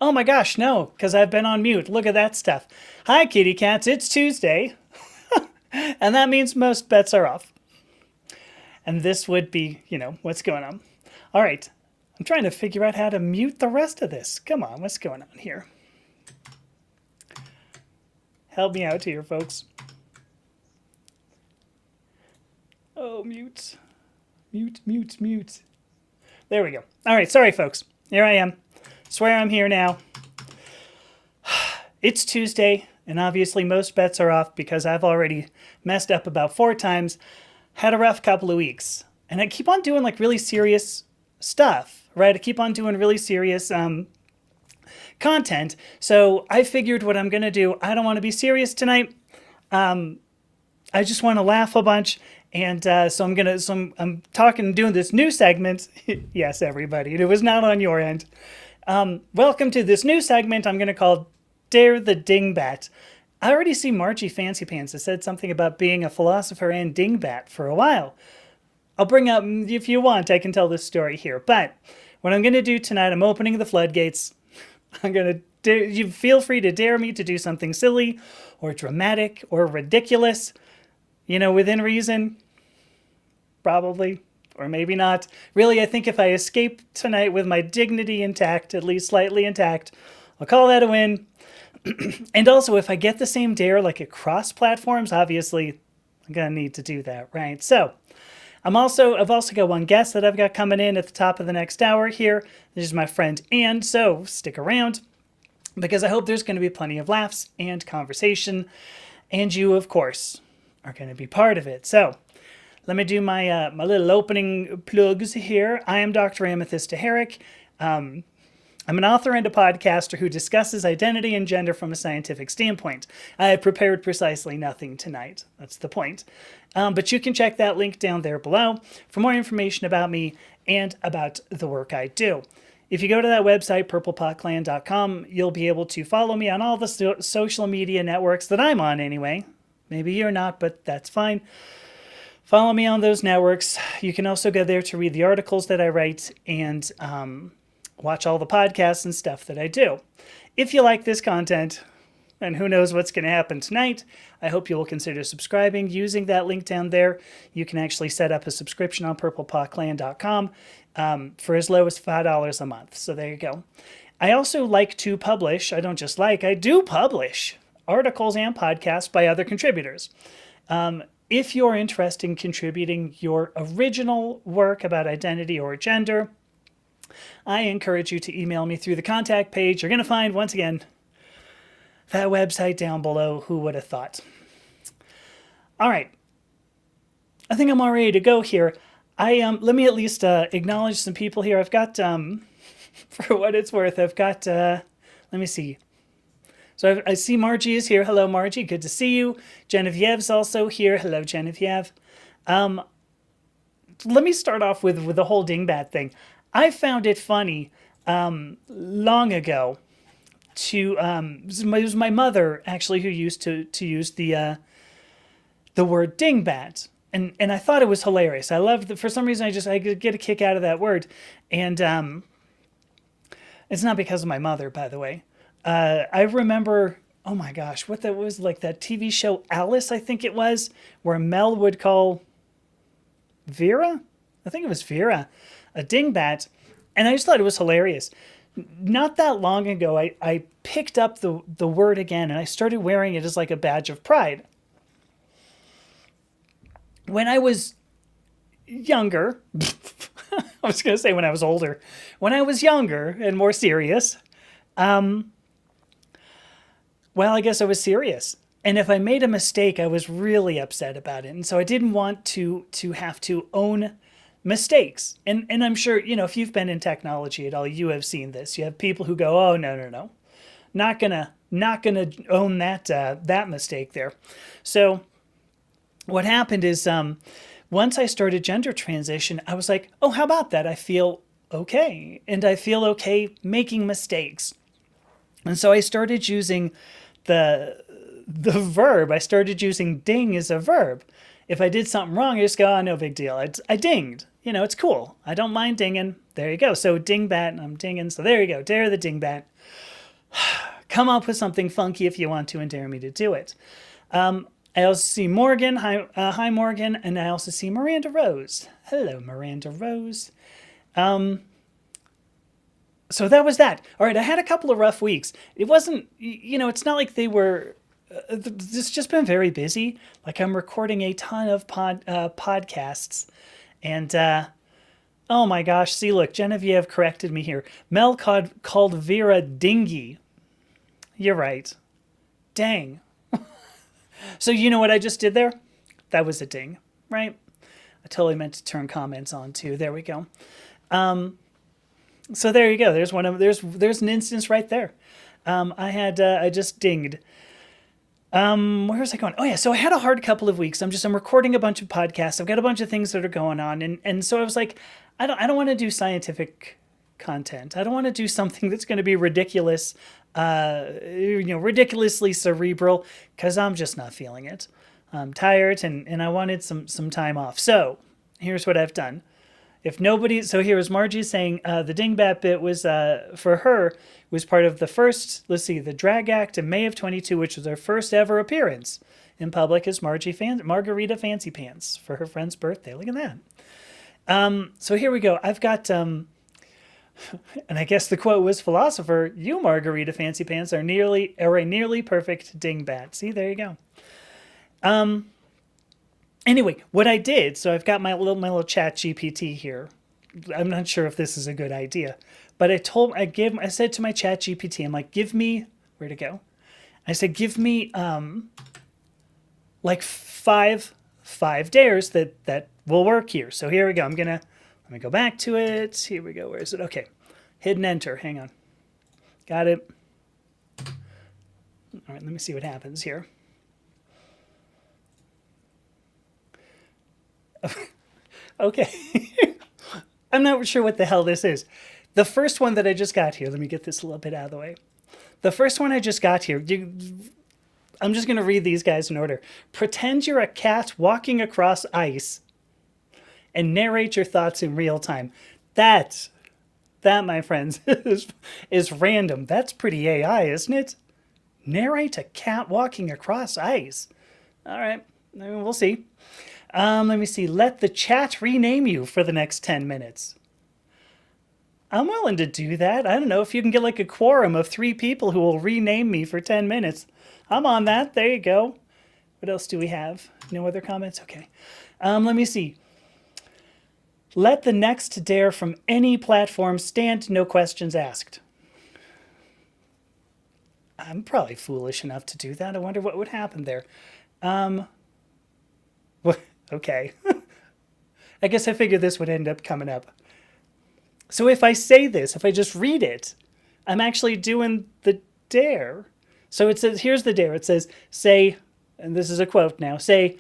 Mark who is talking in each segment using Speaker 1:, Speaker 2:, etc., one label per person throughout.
Speaker 1: Oh my gosh, no, because I've been on mute. Look at that stuff. Hi, kitty cats. It's Tuesday. And that means most bets are off. And this would be, what's going on. All right. I'm trying to figure out how to mute the rest of this. Come on, what's going on here? Help me out here, folks. Oh, mute. Mute, mute, mute. There we go. All right, sorry, folks. Here I am. Swear I'm here now. It's Tuesday, and obviously most bets are off because I've already messed up about 4 times, had a rough couple of weeks, and I keep on doing like really serious stuff, right? I keep on doing really serious content, so I figured what I'm going to do, I don't want to be serious tonight. I just want to laugh a bunch. And so I'm talking, doing this new segment. Yes, everybody, it was not on your end. Welcome to this new segment I'm going to call Dare the Dingbat. I already see Margie Fancy Pants has said something about being a philosopher and dingbat for a while. I'll bring up, if you want, I can tell this story here. But what I'm going to do tonight, I'm opening the floodgates. I'm going to you feel free to dare me to do something silly or dramatic or ridiculous. Within reason, probably, or maybe not. Really, I think if I escape tonight with my dignity intact, at least slightly intact, I'll call that a win. And also, if I get the same dare like across platforms, obviously, I'm going to need to do that, right? So, I've also got one guest that I've got coming in at the top of the next hour here. This is my friend Ann, so stick around, because I hope there's going to be plenty of laughs and conversation, and you, of course, are going to be part of it. So let me do my my little opening plugs here. I am Dr. Amethyst Herrick. I'm an author and a podcaster who discusses identity and gender from a scientific standpoint. I have prepared precisely nothing tonight. That's the point. But you can check that link down there below for more information about me and about the work I do. If you go to that website, purplepotclan.com, you'll be able to follow me on all the social media networks that I'm on anyway. Maybe you're not, but that's fine. Follow me on those networks. You can also go there to read the articles that I write and watch all the podcasts and stuff that I do. If you like this content, and who knows what's going to happen tonight, I hope you will consider subscribing using that link down there. You can actually set up a subscription on purplepotclan.com for as low as $5 a month. So there you go. I also like to publish. I don't just like, I do publish articles and podcasts by other contributors. If you're interested in contributing your original work about identity or gender, I encourage you to email me through the contact page. You're going to find, once again, that website down below. Who would have thought? All right. I think I'm all ready to go here. Let me at least acknowledge some people here. I've got, for what it's worth, I've got, let me see. So I see Margie is here. Hello, Margie. Good to see you. Genevieve's also here. Hello, Genevieve. Let me start off with the whole dingbat thing. I found it funny long ago to it was my mother actually who used to use the word dingbat, and I thought it was hilarious. I loved for some reason I get a kick out of that word, and it's not because of my mother, by the way. I remember, oh my gosh, what that was, like that TV show Alice, I think it was, where Mel would call Vera, I think it was Vera, a dingbat, and I just thought it was hilarious. Not that long ago, I picked up the word again, and I started wearing it as like a badge of pride. When I was younger, I was going to say when I was older, when I was younger and more serious, well, I guess I was serious. And if I made a mistake, I was really upset about it. And so I didn't want to have to own mistakes. And I'm sure, if you've been in technology at all, you have seen this. You have people who go, oh, no. Not gonna own that mistake there. So what happened is once I started gender transition, I was like, oh, how about that? I feel okay. And I feel okay making mistakes. And so I started using the verb. I started using ding as a verb if I did something wrong, I just go, oh, no big deal. I dinged. You know, it's cool. I don't mind dinging. There you go. So Dingbat, I'm dinging. So there you go. Dare the Dingbat. Come up with something funky if you want to and dare me to do it. I also see Morgan. Hi, Morgan. And I also see Miranda Rose. Hello, Miranda Rose. So that was that. All right, I had a couple of rough weeks. It wasn't, you know, it's not like they were, it's just been very busy. Like I'm recording a ton of podcasts. And, oh my gosh, see, look, Genevieve corrected me here. Mel called Vera dingy. You're right. Dang. So you know what I just did there? That was a ding, right? I totally meant to turn comments on too. There we go. So there you go. There's there's an instance right there. I just dinged. Where was I going? Oh yeah, so I had a hard couple of weeks. I'm recording a bunch of podcasts. I've got a bunch of things that are going on, and so I was like, I don't want to do scientific content. I don't want to do something that's going to be ridiculous, ridiculously cerebral, because I'm just not feeling it. I'm tired, and I wanted some time off. So here's what I've done. If nobody, so here is Margie saying the Dingbat bit was, for her, was part of the first, let's see, the Drag Act in May of 22, which was her first ever appearance in public as Margarita Fancy Pants for her friend's birthday. Look at that. So here we go. I've got, and I guess the quote was, philosopher, you Margarita Fancy Pants are a nearly perfect Dingbat. See, there you go. Anyway, what I did, so I've got my little chat GPT here. I'm not sure if this is a good idea, but I said to my chat GPT, I'm like, give me, where'd it go? I said, give me, like five dares that will work here. So here we go. Let me go back to it. Here we go. Where is it? Okay. Hit and enter. Hang on. Got it. All right. Let me see what happens here. Okay. I'm not sure what the hell this is. The first one that I just got here, let me get this a little bit out of the way. The first one I just got here, I'm just going to read these guys in order. Pretend you're a cat walking across ice and narrate your thoughts in real time. That, my friends, is random. That's pretty AI, isn't it? Narrate a cat walking across ice. All right. We'll see. Let me see. Let the chat rename you for the next 10 minutes. I'm willing to do that. I don't know if you can get like a quorum of 3 people who will rename me for 10 minutes. I'm on that. There you go. What else do we have? No other comments? Okay. Let me see. Let the next dare from any platform stand, no questions asked. I'm probably foolish enough to do that. I wonder what would happen there. Okay. I guess I figured this would end up coming up. So if I say this, if I just read it, I'm actually doing the dare. So it says, here's the dare. It says, say, and this is a quote now, say,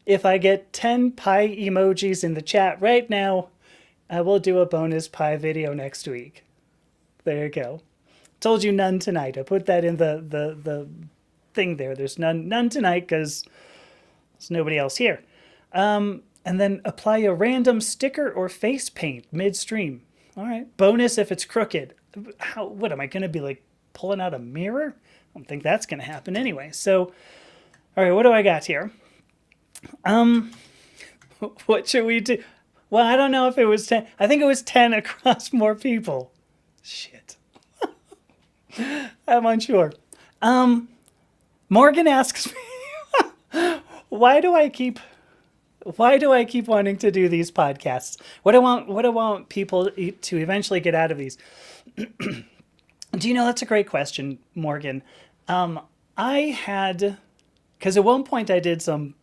Speaker 1: if I get 10 pie emojis in the chat right now, I will do a bonus pie video next week. There you go. Told you none tonight. I put that in the thing there. There's none tonight because there's nobody else here. And then apply a random sticker or face paint midstream. All right. Bonus if it's crooked. What am I going to be like pulling out a mirror? I don't think that's going to happen anyway. So, all right, what do I got here? What should we do? Well, I don't know if it was 10. I think it was 10 across more people. Shit. I'm unsure. Morgan asks me, why do I keep wanting to do these podcasts? What I want people to eventually get out of these? Do you know, that's a great question, Morgan. I had, because at one point I did some,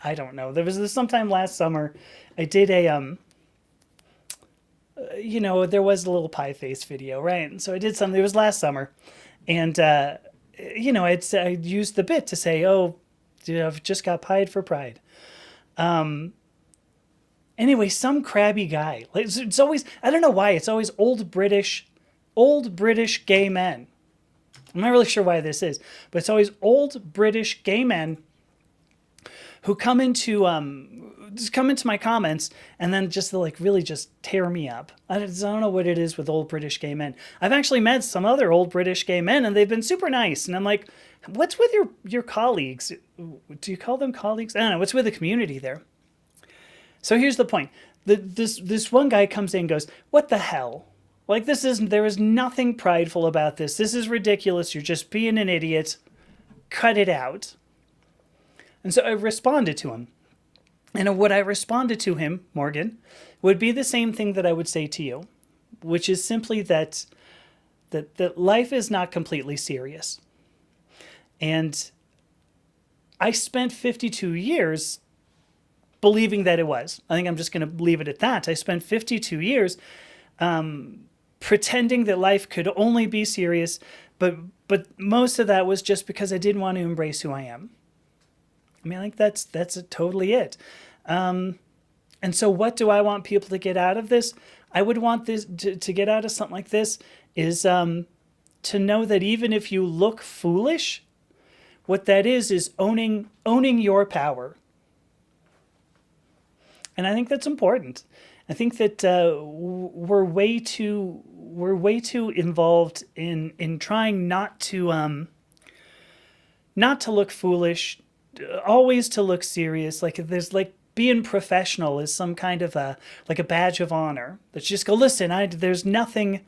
Speaker 1: I don't know, there was this sometime last summer, I did a, there was a little pie face video, right? And so I did something, it was last summer. And, I used the bit to say, oh, I've just got pied for pride. Anyway, some crabby guy, it's always, I don't know why, it's always old British gay men. I'm not really sure why this is, but it's always old British gay men who come into my comments and then just like really just tear me up. I don't know what it is with old British gay men. I've actually met some other old British gay men and they've been super nice. And I'm like, what's with your colleagues? Do you call them colleagues? I don't know. What's with the community there? So here's the point. This one guy comes in and goes, what the hell? Like there is nothing prideful about this. This is ridiculous. You're just being an idiot. Cut it out. And so I responded to him. And what I responded to him, Morgan, would be the same thing that I would say to you, which is simply that life is not completely serious. And I spent 52 years believing that it was. I think I'm just going to leave it at that. I spent 52 years pretending that life could only be serious, but most of that was just because I didn't want to embrace who I am. I mean, I think that's totally it. And so what do I want people to get out of this? I would want this to get out of something like this is to know that even if you look foolish, what that is owning your power. And I think that's important. I think that we're way too involved in trying not to look foolish, always to look serious. Like there's like being professional is some kind of a badge of honor. Let's just go, listen, there's nothing,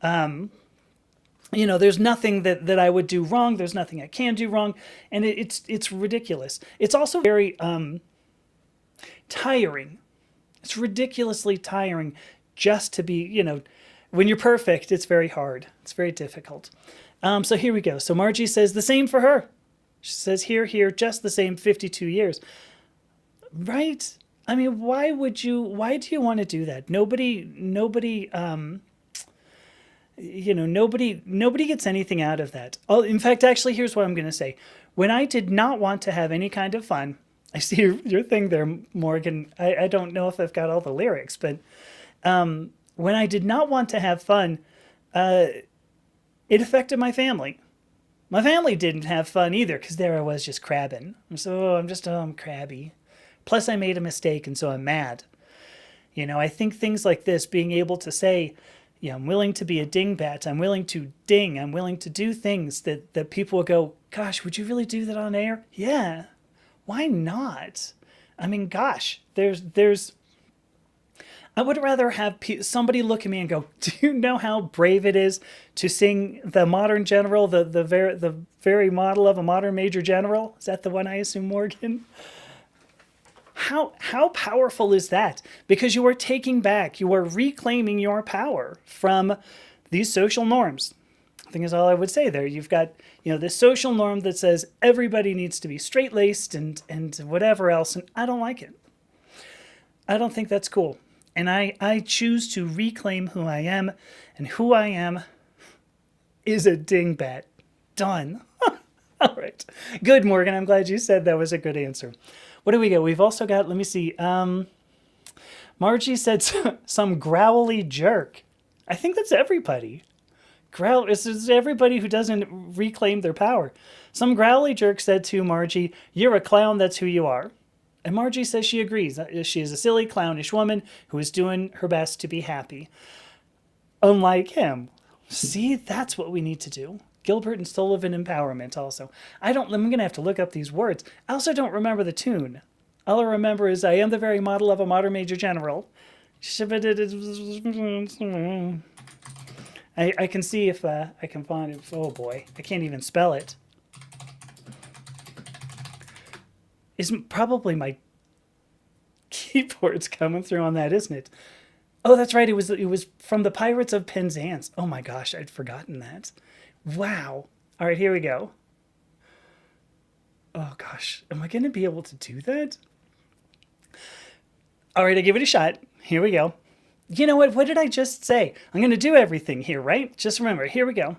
Speaker 1: there's nothing that I would do wrong. There's nothing I can do wrong. And it's ridiculous. It's also very tiring. It's ridiculously tiring just to be, when you're perfect, it's very hard. It's very difficult. So here we go. So Margie says the same for her. She says here, just the same 52 years. Right? I mean, why do you want to do that? Nobody gets anything out of that. Oh, in fact, actually, here's what I'm going to say. When I did not want to have any kind of fun, I see your thing there, Morgan. I don't know if I've got all the lyrics, but when I did not want to have fun, it affected my family. My family didn't have fun either because there I was just crabbing. I'm crabby. Plus I made a mistake and so I'm mad. I think things like this, being able to say, I'm willing to be a dingbat. I'm willing to ding. I'm willing to do things that people will go, gosh, would you really do that on air? Yeah. Why not? I mean, gosh, I would rather have somebody look at me and go, do you know how brave it is to sing the modern general, the very model of a modern major general? Is that the one I assume, Morgan? How powerful is that? Because you are reclaiming your power from these social norms. I think is all I would say there. You've got, this social norm that says everybody needs to be straight-laced and whatever else, and I don't like it. I don't think that's cool. And I choose to reclaim who I am, and who I am is a dingbat. Done. All right. Good, Morgan. I'm glad you said that was a good answer. What do we get? We've also got, let me see. Margie said some growly jerk. I think that's everybody. It's everybody who doesn't reclaim their power. Some growly jerk said to Margie, "You're a clown, that's who you are." And Margie says she agrees. She is a silly, clownish woman who is doing her best to be happy. Unlike him. See, that's what we need to do. Gilbert and Sullivan empowerment also. I'm going to have to look up these words. I also don't remember the tune. All I remember is I am the very model of a modern major general. I can see if I can find it. Oh boy, I can't even spell it. Isn't probably my keyboard's coming through on that, isn't it? Oh, that's right. It was from the Pirates of Penzance. Oh my gosh, I'd forgotten that. Wow. All right, here we go. Oh gosh, am I going to be able to do that? All right, I give it a shot. Here we go. You know what? What did I just say? I'm going to do everything here, right? Just remember, here we go.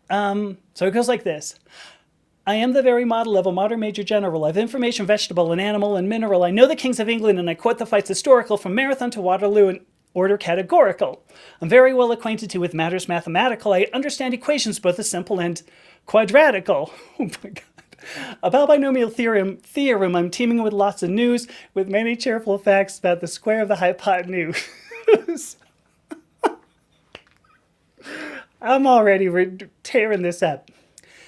Speaker 1: So it goes like this. I am the very model of a modern major general. I've information, vegetable, and animal, and mineral. I know the kings of England, and I quote the fights historical from Marathon to Waterloo in order categorical. I'm very well acquainted too with matters mathematical. I understand equations, both the simple and quadratical. Oh my God. About binomial theorem, I'm teeming with lots of news, with many cheerful facts about the square of the hypotenuse. I'm already tearing this up.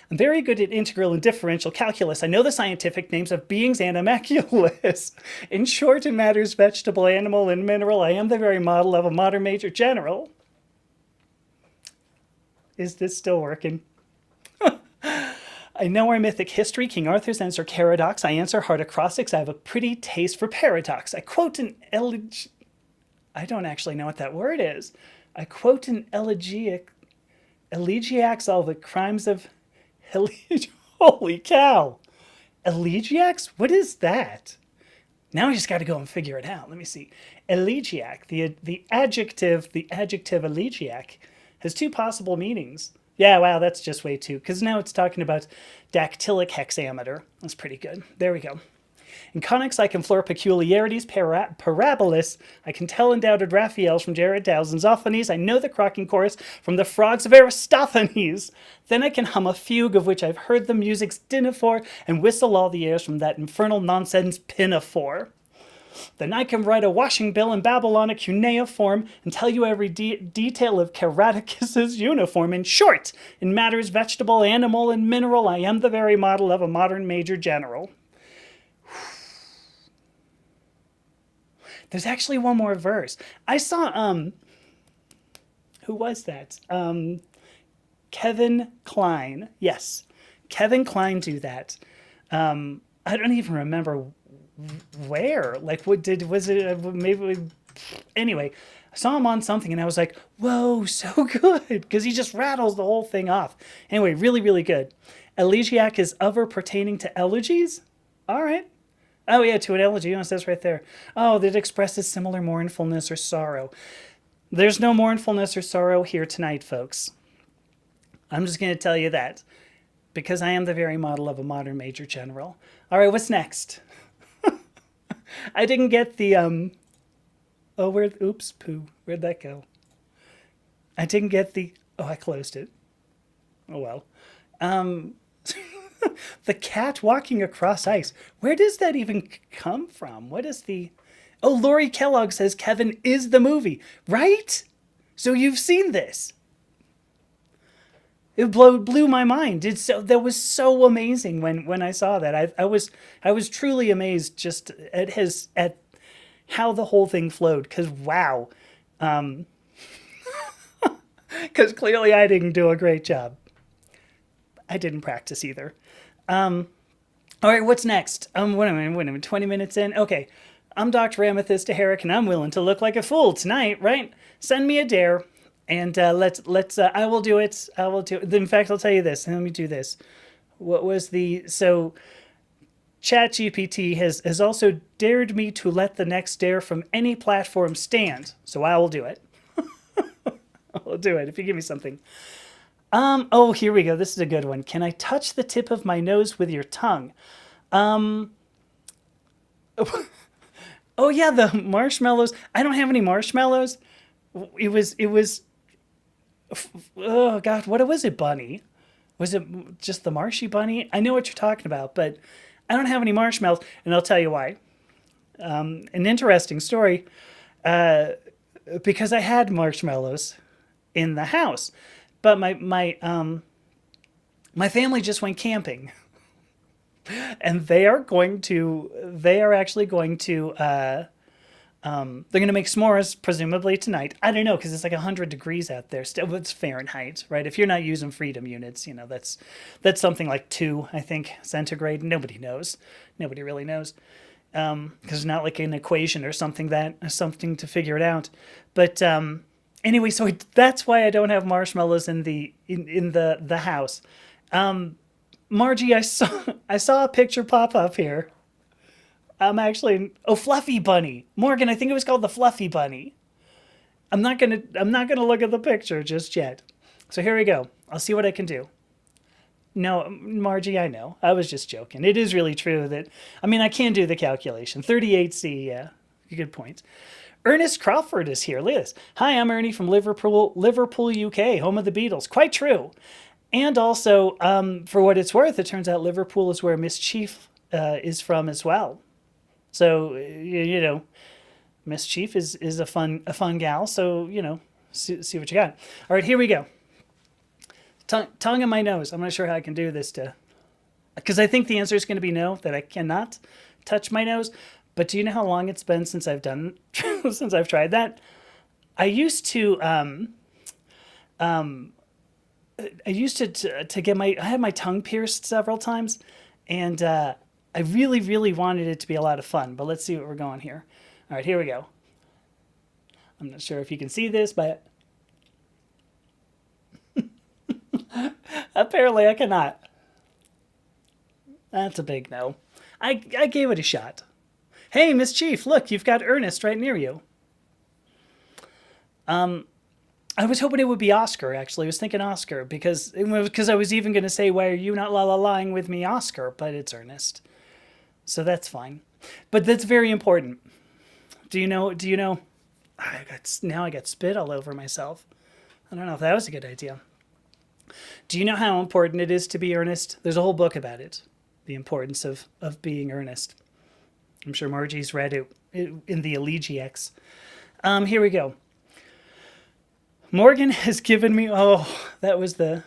Speaker 1: I'm very good at integral and differential calculus. I know the scientific names of beings and animalculous. In short, in matters vegetable, animal, and mineral, I am the very model of a modern major general. Is this still working? I know our mythic history, King Arthur's answer paradox. I answer hard acrostics. I have a pretty taste for paradox. I quote an I don't actually know what that word is. I quote an elegiacs all the crimes of holy cow. Elegiacs? What is that? Now I just got to go and figure it out. Let me see. Elegiac, the adjective elegiac has two possible meanings. Yeah, wow, that's just way too, because now it's talking about dactylic hexameter. That's pretty good. There we go. In conics, I can floor peculiarities, parabolas. I can tell undoubted Raphaels from Jared Dow's and Zophanies. I know the crocking chorus from the frogs of Aristophanes. Then I can hum a fugue of which I've heard the music's dinaphore and whistle all the airs from that infernal nonsense pinafore. Then I can write a washing bill in Babylonic cuneiform and tell you every detail of Caraticus's uniform. In short, in matters vegetable, animal, and mineral, I am the very model of a modern major general. There's actually one more verse. I saw, who was that? Kevin Kline. Yes, Kevin Kline do that. I don't even remember where. Like, was it, maybe, anyway, I saw him on something and I was like, whoa, so good. Because he just rattles the whole thing off. Anyway, really, really good. Elegiac is of or pertaining to elegies. All right. Oh, yeah, to an elegy. Oh, it says right there. Oh, that expresses similar mournfulness or sorrow. There's no mournfulness or sorrow here tonight, folks. I'm just going to tell you that. Because I am the very model of a modern major general. All right, what's next? I didn't get the, oops, poo. Where'd that go? I didn't get the, I closed it. Oh, well. The cat walking across ice. Where does that even come from? What is the... Oh, Lori Kellogg says Kevin is the movie. Right? So you've seen this. It blew my mind. That was so amazing when I saw that. I was truly amazed just at how the whole thing flowed. Because wow. Because clearly I didn't do a great job. I didn't practice either. All right, what's next? Wait a minute, 20 minutes in? Okay, I'm Dr. Amethyst Herrick, and I'm willing to look like a fool tonight, right? Send me a dare, and let's. I will do it. I will do it. In fact, I'll tell you this. Let me do this. What was so? ChatGPT has also dared me to let the next dare from any platform stand, so I will do it. I'll do it if you give me something. Oh, here we go. This is a good one. Can I touch the tip of my nose with your tongue? Oh yeah, the marshmallows. I don't have any marshmallows. It was, oh God, what was it, Bunny? Was it just the Marshy Bunny? I know what you're talking about, but I don't have any marshmallows, and I'll tell you why. An interesting story, because I had marshmallows in the house. But my family just went camping, and they are actually going to they're going to make s'mores presumably tonight. I don't know, because it's like 100 degrees out there. Still, it's Fahrenheit, right? If you're not using freedom units, that's something like 2, I think, centigrade. Nobody knows. Nobody really knows, because it's not like an equation or something to figure it out. But anyway, so that's why I don't have marshmallows in the house. Margie, I saw a picture pop up here. Fluffy Bunny. Morgan, I think it was called the Fluffy Bunny. I'm not gonna look at the picture just yet. So here we go. I'll see what I can do. No, Margie, I know. I was just joking. It is really true that, I can do the calculation. 38C, yeah. Good point. Ernest Crawford is here. Look at this. Hi, I'm Ernie from Liverpool, UK, home of the Beatles. Quite true. And also, for what it's worth, it turns out Liverpool is where Mischief is from as well. So you know, Mischief is a fun gal. So you know, see what you got. All right, here we go. Tongue in my nose. I'm not sure how I can do this to, because I think the answer is going to be no, that I cannot touch my nose. But do you know how long it's been since I've done since I've tried that? I used to to get I had my tongue pierced several times, and I really wanted it to be a lot of fun. But let's see what we're going here. All right, here we go. I'm not sure if you can see this, but apparently I cannot. That's a big no. I gave it a shot. Hey, Miss Chief, look, you've got Ernest right near you. I was hoping it would be Oscar, actually. I was thinking Oscar because I was even going to say, why are you not lying with me, Oscar? But it's Ernest. So that's fine. But that's very important. Do you know? Now I got spit all over myself. I don't know if that was a good idea. Do you know how important it is to be earnest? There's a whole book about it. The importance of being earnest. I'm sure Margie's read it in the lgbtq. Here we go. Morgan has given me, that was the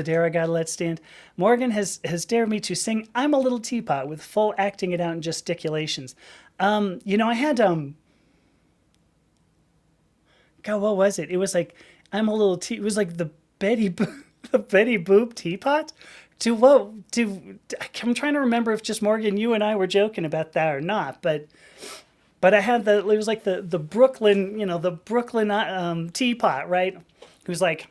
Speaker 1: dare I gotta let stand. Morgan has dared me to sing I'm a Little Teapot with full acting it out and gesticulations. I had God, what was it? It was like I'm a little it was like the Betty Boop teapot. I'm trying to remember if just Morgan, you and I were joking about that or not, but I had it was like the Brooklyn, the Brooklyn teapot, right? Who's like,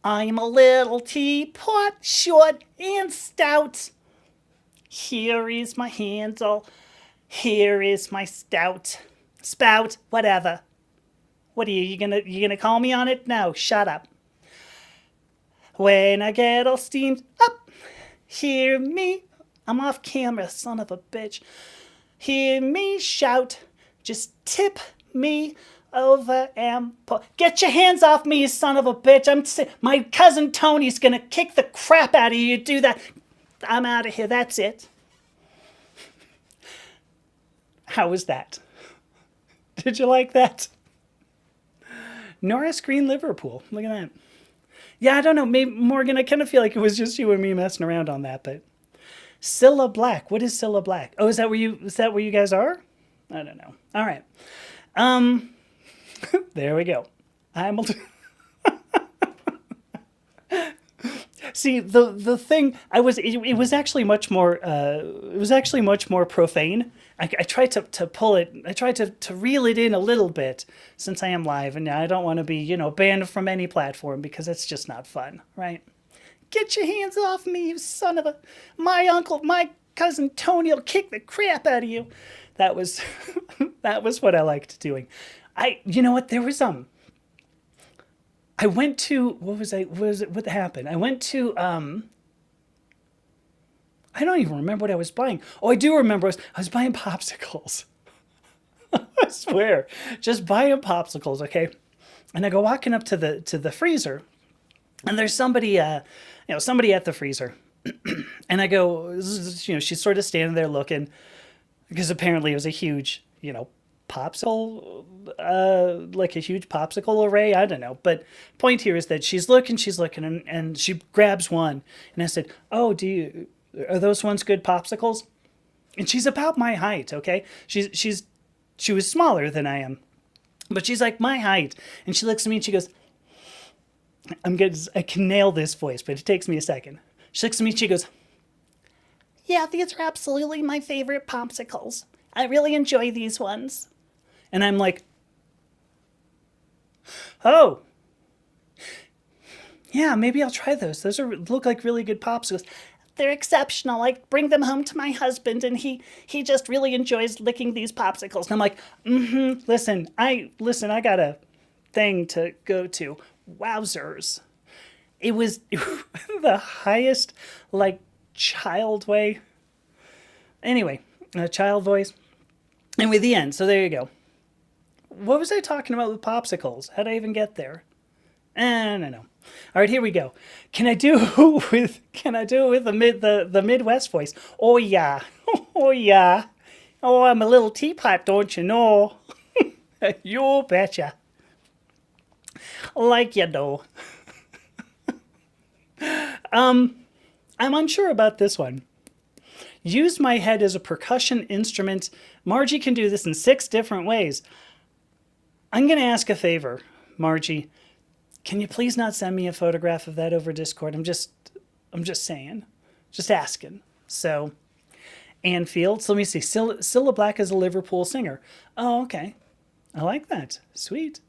Speaker 1: I'm a little teapot, short and stout. Here is my handle. Here is my spout, whatever. What are you gonna call me on it? No, shut up. When I get all steamed up, hear me. I'm off camera, son of a bitch. Hear me shout, just tip me over and get your hands off me, you son of a bitch. My cousin Tony's gonna kick the crap out of you. Do that. I'm out of here. That's it. How was that? Did you like that? Norris Green Liverpool. Look at that. Yeah, I don't know. Maybe Morgan, I kind of feel like it was just you and me messing around on that, but Cilla Black. What is Cilla Black? Oh, is that where you guys are? I don't know. All right. There we go. I'm See, the thing it was actually much more profane. I tried to pull it. I tried to reel it in a little bit since I am live, and I don't want to be banned from any platform because it's just not fun, right? Get your hands off me, you son of a! My cousin Tony will kick the crap out of you. That was that was what I liked doing. You know what? There was I went to what happened? I went to I don't even remember what I was buying. Oh, I do remember I was buying popsicles. I swear. Just buying popsicles, okay? And I go walking up to the freezer, and there's somebody somebody at the freezer. And I go, she's sort of standing there looking, because apparently it was a huge, popsicle, like a huge popsicle array. I don't know. But point here is that she's looking, and she grabs one. And I said, oh, are those ones good popsicles? And she's about my height, okay? She was smaller than I am, but she's like my height. And she looks at me and she goes, I can nail this voice, but it takes me a second. She looks at me and she goes, yeah, these are absolutely my favorite popsicles. I really enjoy these ones. And I'm like, oh, yeah, maybe I'll try those. Those look like really good popsicles. They're exceptional. I bring them home to my husband, and he just really enjoys licking these popsicles. And I'm like, listen, I got a thing to go to. Wowzers. It was the highest, child way. Anyway, child voice. And with the end, so there you go. What was I talking about with popsicles? How did I even get there? I don't know. All right, here we go. Can I do it with the Midwest voice? Oh yeah, oh yeah, oh I'm a little teapot, don't you know? You betcha, like you know. I'm unsure about this one. Use my head as a percussion instrument. Margie can do this in 6 different ways. I'm going to ask a favor, Margie. Can you please not send me a photograph of that over Discord? I'm just saying, just asking. So, Ann Fields, let me see. Cilla Black is a Liverpool singer. Oh, okay. I like that. Sweet.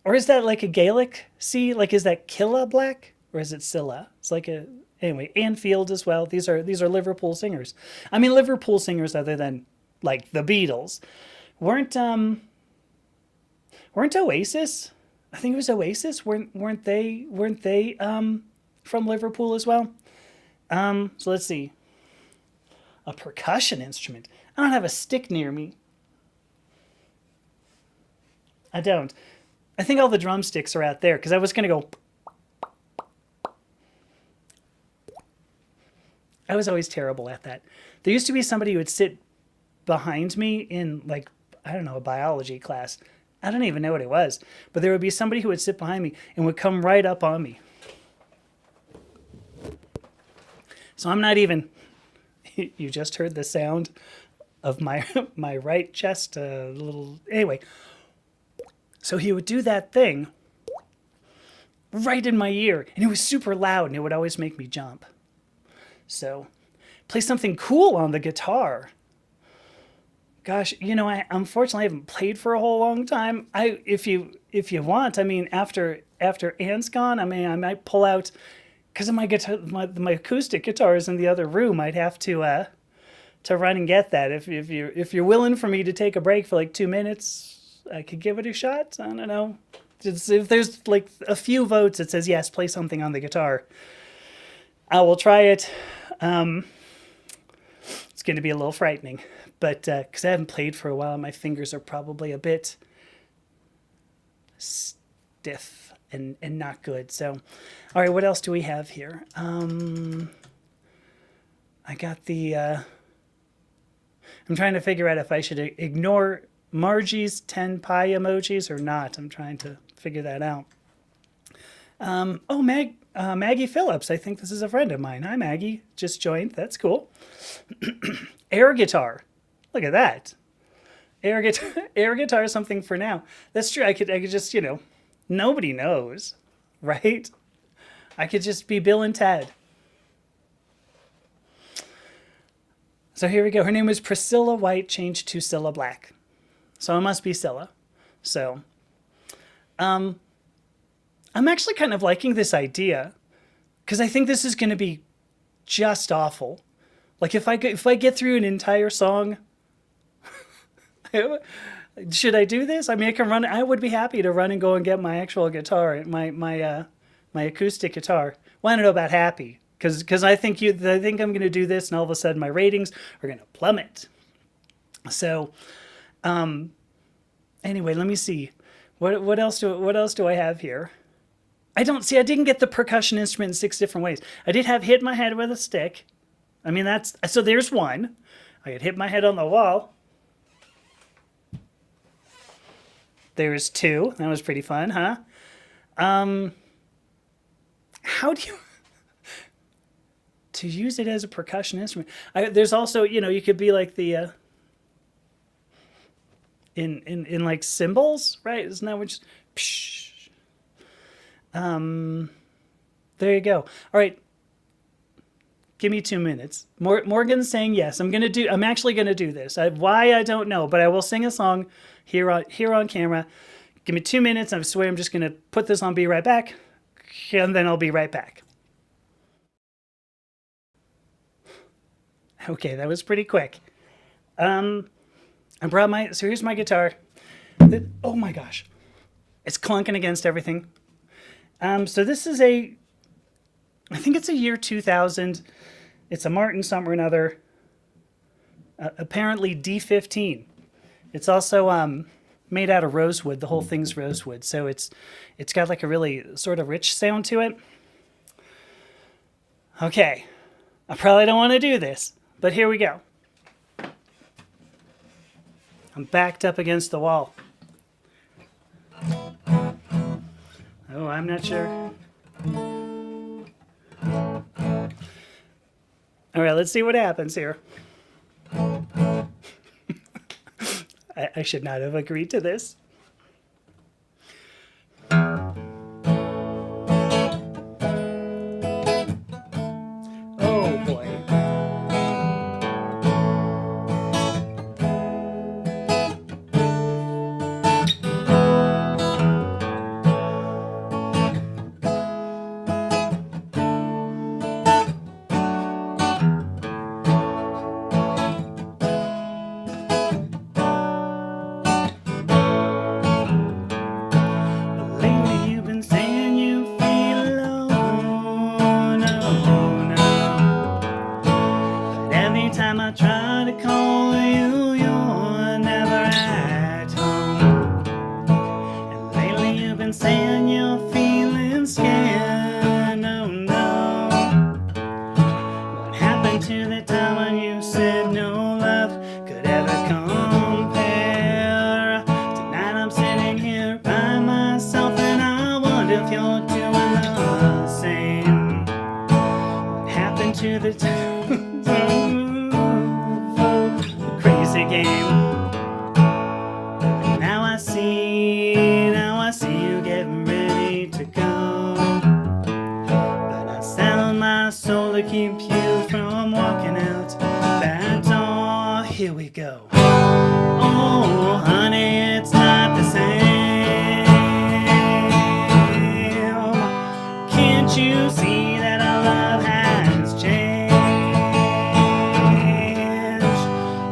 Speaker 1: Or is that like a Gaelic C? Like, is that Killa Black? Or is it Scylla? It's like a... Anyway, Ann Fields as well. These are Liverpool singers. I mean, Liverpool singers other than, like, the Beatles. Weren't Oasis? I think it was Oasis. Weren't they from Liverpool as well? So let's see. A percussion instrument. I don't have a stick near me. I don't. I think all the drumsticks are out there because I was going to go... I was always terrible at that. There used to be somebody who would sit behind me in, like, I don't know, a biology class. I don't even know what it was. But there would be somebody who would sit behind me and would come right up on me. So I'm not even... You just heard the sound of my right chest. A little... Anyway. So he would do that thing right in my ear. And it was super loud and it would always make me jump. So, play something cool on the guitar. Gosh, you know, I unfortunately haven't played for a whole long time. If you want, I mean, after Ann's gone, I mean, I might pull out because of my guitar, my acoustic guitar is in the other room. I'd have to run and get that. If you're willing for me to take a break for like 2 minutes, I could give it a shot. I don't know. If there's like a few votes that says yes, play something on the guitar, I will try it. It's going to be a little frightening, but because I haven't played for a while, my fingers are probably a bit stiff and not good. So, all right, what else do we have here? I got the... I'm trying to figure out if I should ignore Margie's 10 pie emojis or not. I'm trying to figure that out. Maggie Phillips. I think this is a friend of mine. Hi, Maggie. Just joined. That's cool. Air guitar. Look at that. Air guitar is something for now. That's true. I could just, you know, nobody knows, right? I could just be Bill and Ted. So here we go. Her name was Priscilla White, changed to Cilla Black. So it must be Cilla. So, I'm actually kind of liking this idea because I think this is going to be just awful. Like if I get through an entire song, should I do this? I mean, I can run. I would be happy to run and go and get my actual guitar, my acoustic guitar. Well, I don't know about happy because I think I'm going to do this, and all of a sudden my ratings are going to plummet. So, anyway, let me see. What else do I have here? I didn't get the percussion instrument in 6 different ways. I did have hit my head with a stick. I mean, so there's one. I could hit my head on the wall. There's 2. That was pretty fun, huh? How do you... to use it as a percussion instrument. There's also, you know, you could be like the... in like cymbals, right? Isn't that what... Psh. There you go. All right. Give me 2 minutes. Morgan's saying yes. I'm actually gonna do this. Why I don't know, but I will sing a song here on camera. Give me 2 minutes. I swear I'm just gonna put this on Be Right Back, and then I'll be right back. Okay, that was pretty quick. I brought so here's my guitar. Oh my gosh, it's clunking against everything. So this is I think it's a year 2000. It's a Martin something or another. Apparently D15. It's also made out of rosewood. The whole thing's rosewood, so it's got like a really sort of rich sound to it. Okay, I probably don't want to do this, but here we go. I'm backed up against the wall. Oh, I'm not sure. All right, let's see what happens here. I should not have agreed to this. Oh boy. Lately you've been saying you feel alone, oh no. But every time I try to call you, you're never at home. And lately you've been saying you're feeling scared, oh no. What happened to the time when you said no love could ever compare? Tonight I'm sitting here by myself and I wonder if you're doing the same. What happened to the crazy game? And now I see you getting ready to go. But I sell my soul to keep you from walking out that door. Here we go. Oh, honey, it's not the same. Can't you see that our love has changed?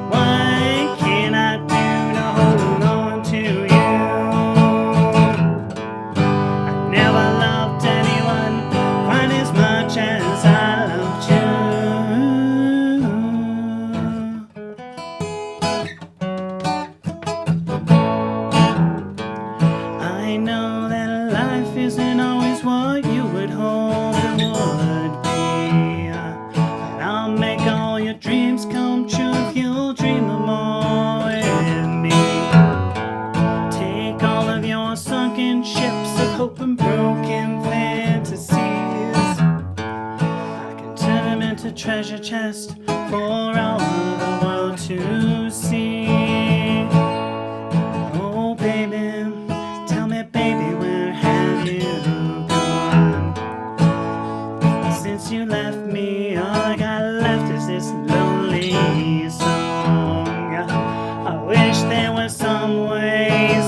Speaker 1: What can I do to hold on to you? I never loved anyone quite as much as I loved you. I know that life isn't always what you would hope it would be, but I'll make all your dreams come true if you'll dream them all with me. Take all of your sunken ships of hope and broken fantasies. I can turn them into treasure chests for all of the world to see. Oh baby, tell me baby, where have you gone? Since you left me, all I got left is this lonely song. I wish there was some way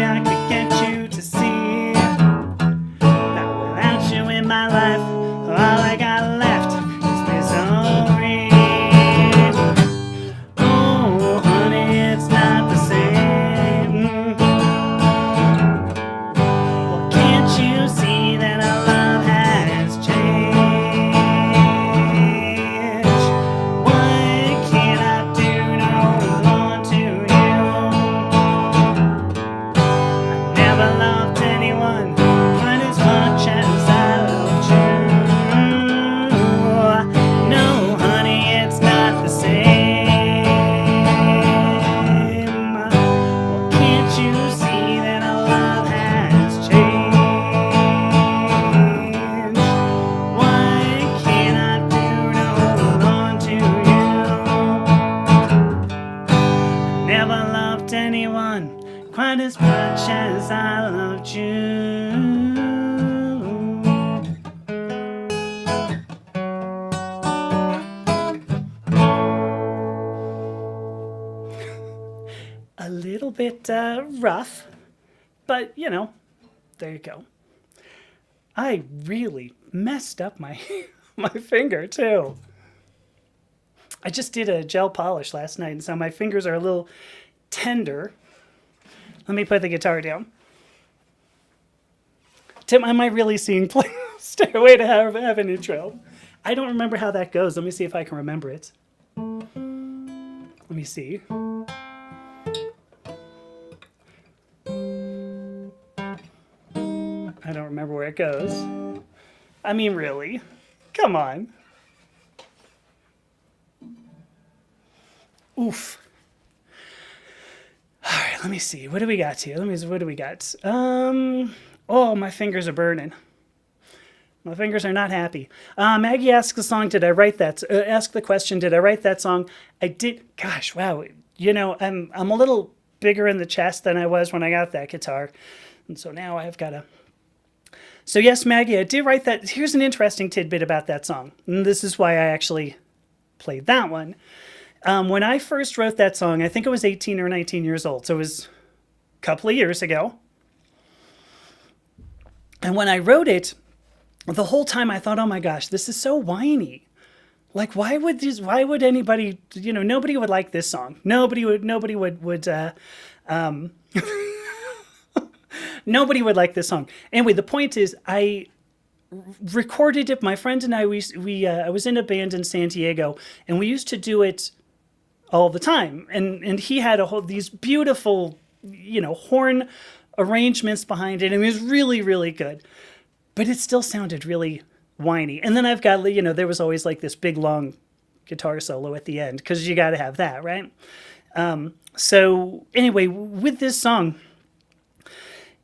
Speaker 1: I could get you to see that without you in my life, all I got left is misery. Oh, honey, it's not the same. Well, can't you see that our love has changed? What can I do to hold on to you? I never loved anyone quite as much as I loved you. No, honey, it's not the same. Well, can't you see that our love has changed? What can I do to hold on to you? Never loved anyone quite as much as I loved you. A little bit rough, but you know, there you go. I really messed up my my finger too. I just did a gel polish last night, and so my fingers are a little tender. Let me put the guitar down. Tim, am I really seeing Stairway to Heaven intro? I don't remember how that goes. Let me see if I can remember it. Let me see. remember where it goes. I mean, really? Come on. Oof. All right, let me see. What do we got here? What do we got? Oh, my fingers are burning. My fingers are not happy. Maggie asks the song, did I write that? Ask the question, did I write that song? I did. Gosh, wow. You know, I'm a little bigger in the chest than I was when I got that guitar. And so now I've got to. So yes, Maggie, I did write that. Here's an interesting tidbit about that song. And this is why I actually played that one. When I first wrote that song, I think I was 18 or 19 years old. So it was a couple of years ago. And when I wrote it, the whole time I thought, oh my gosh, this is so whiny. Like, why would anybody, you know, nobody would like this song. Nobody would nobody would like this song. Anyway, the point is I recorded it. My friend and I, I was in a band in San Diego, and we used to do it all the time. And he had these beautiful, you know, horn arrangements behind it, and it was really, really good. But it still sounded really whiny. And then I've got, you know, there was always like this big long guitar solo at the end, because you got to have that, right? So anyway, with this song,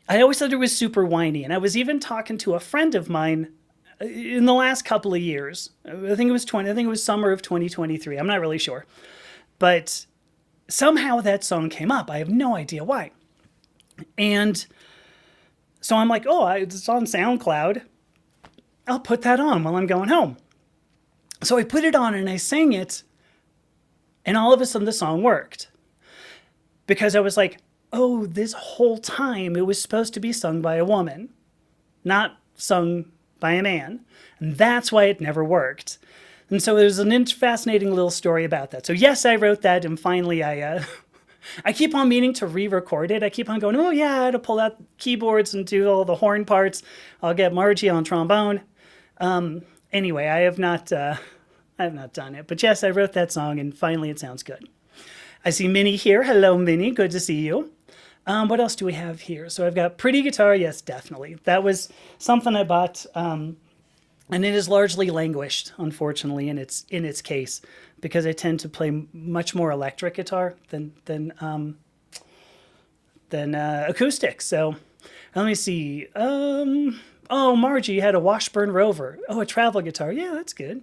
Speaker 1: I always thought it was super whiny. And I was even talking to a friend of mine in the last couple of years. I think it was summer of 2023. I'm not really sure. But somehow that song came up. I have no idea why. And so I'm like, oh, it's on SoundCloud. I'll put that on while I'm going home. So I put it on and I sang it. And all of a sudden the song worked. Because I was like, oh, this whole time it was supposed to be sung by a woman, not sung by a man. And that's why it never worked. And so there's a fascinating little story about that. So yes, I wrote that, and finally I keep on meaning to re-record it. I keep on going, oh yeah, I had to pull out keyboards and do all the horn parts. I'll get Margie on trombone. Anyway, I have not done it. But yes, I wrote that song, and finally it sounds good. I see Minnie here. Hello, Minnie. Good to see you. What else do we have here? So I've got pretty guitar. Yes, definitely. That was something I bought, and it has largely languished, unfortunately, in its case, because I tend to play much more electric guitar than acoustic. So let me see. Oh, Margie had a Washburn Rover. Oh, a travel guitar. Yeah, that's good.